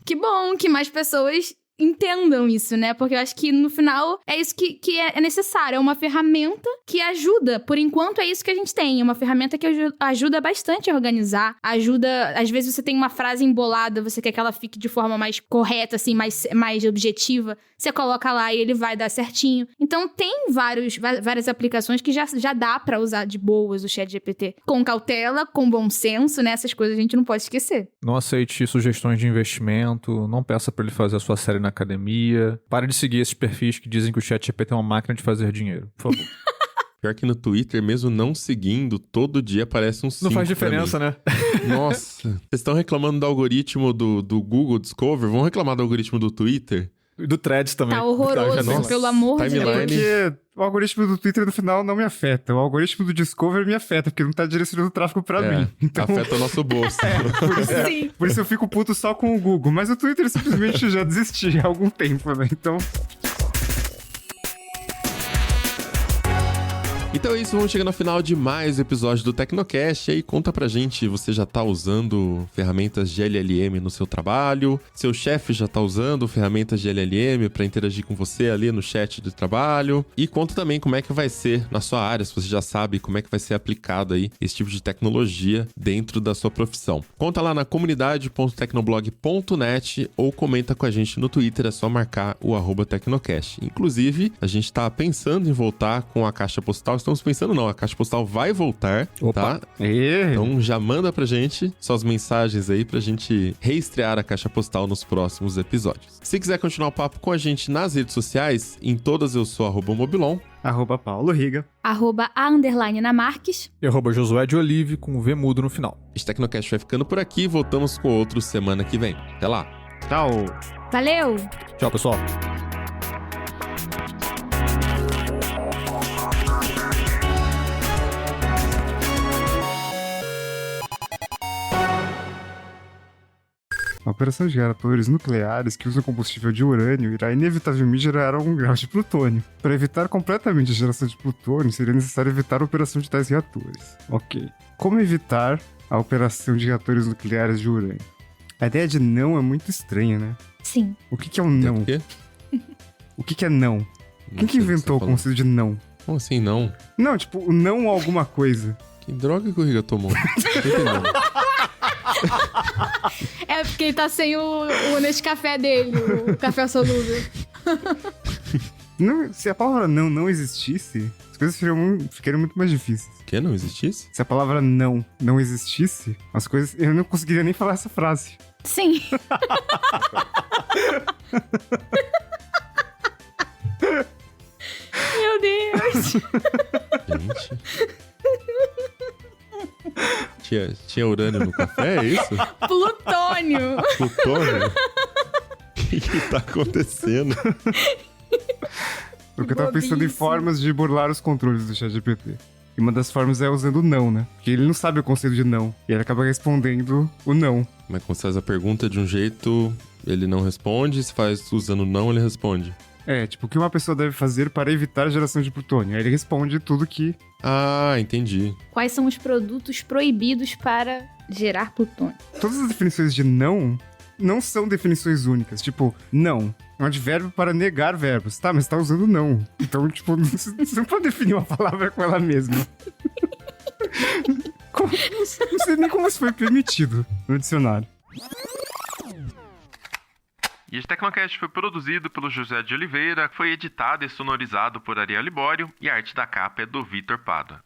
que bom que mais pessoas entendam isso, né? Porque eu acho que, no final, é isso que é necessário. É uma ferramenta que ajuda. Por enquanto, é isso que a gente tem. É uma ferramenta que ajuda bastante a organizar. Ajuda... Às vezes, você tem uma frase embolada, você quer que ela fique de forma mais correta, assim, mais objetiva. Você coloca lá e ele vai dar certinho. Então, tem várias aplicações que já dá pra usar de boas o ChatGPT. Com cautela, com bom senso, né? Essas coisas a gente não pode esquecer. Não aceite sugestões de investimento, não peça pra ele fazer a sua série na academia. Pare de seguir esses perfis que dizem que o ChatGPT é uma máquina de fazer dinheiro, por favor. Pior que no Twitter, mesmo não seguindo, todo dia aparece um 5 Não faz diferença, né? Nossa. Vocês estão reclamando do algoritmo do Google Discover? Vão reclamar do algoritmo do Twitter? E do Threads também. Tá horroroso, Nossa, pelo amor de timeline. Deus. Porque o algoritmo do Twitter, no final, não me afeta. O algoritmo do Discover me afeta, porque não tá direcionando o tráfego pra mim. Então, Afeta o nosso bolso. Sim. por isso eu fico puto só com o Google. Mas o Twitter simplesmente já desisti há algum tempo, né? Então... Então é isso, vamos chegando ao final de mais um episódio do Tecnocast. E aí conta pra gente, você já tá usando ferramentas de LLM no seu trabalho? Seu chefe já tá usando ferramentas de LLM pra interagir com você ali no chat do trabalho? E conta também como é que vai ser na sua área, se você já sabe como é que vai ser aplicado aí esse tipo de tecnologia dentro da sua profissão. Conta lá na comunidade.tecnoblog.net ou comenta com a gente no Twitter, é só marcar o @Tecnocast. Inclusive, a gente tá pensando em voltar com a caixa postal. Estamos pensando não, a caixa postal vai voltar, Opa. tá? E... Então já manda pra gente suas mensagens aí pra gente reestrear a caixa postal nos próximos episódios. Se quiser continuar o papo com a gente nas redes sociais, em todas eu sou @Mobilon. @PauloRiga. @a_namarques. E @Josué de Olive com V mudo no final. Este Tecnocast vai ficando por aqui, voltamos com outros semana que vem. Até lá! Tchau. Valeu! Tchau, pessoal. A operação de reatores nucleares que usam combustível de urânio irá inevitavelmente gerar algum grau de plutônio. Para evitar completamente a geração de plutônio, seria necessário evitar a operação de tais reatores. Ok. Como evitar a operação de reatores nucleares de urânio? A ideia de não é muito estranha, né? Sim. O que é um não? O quê? O que é não? Não Quem que sei do inventou o você tá conceito de não? falando. Como assim não? Não, tipo, o não a alguma coisa. Que droga que o Riga tomou? Não tô entendendo. É porque ele tá sem o Nescafé dele, o café solúvel. Não, se a palavra não existisse, as coisas ficariam muito mais difíceis. Que não existisse? Se a palavra não existisse, as coisas... Eu não conseguiria nem falar essa frase. Sim. Meu Deus. Gente. Tinha urânio no café, é isso? Plutônio. Plutônio? O que tá acontecendo? Porque eu tava pensando em Bobíssimo. formas de burlar os controles do ChatGPT. E uma das formas é usando o não, né? Porque ele não sabe o conceito de não. E ele acaba respondendo o não. Mas quando você faz a pergunta de um jeito, ele não responde. Se faz usando não, ele responde. É, tipo, o que uma pessoa deve fazer para evitar a geração de plutônio? Aí ele responde tudo que... Ah, entendi. Quais são os produtos proibidos para gerar plutônio? Todas as definições de não são definições únicas. Tipo, não é um advérbio para negar verbos. Tá, mas tá usando não. Então, tipo, você não pode definir uma palavra com ela mesma. Não sei nem como isso foi permitido no dicionário. E este Tecnocast foi produzido pelo José de Oliveira, foi editado e sonorizado por Ariel Libório e a arte da capa é do Vitor Pada.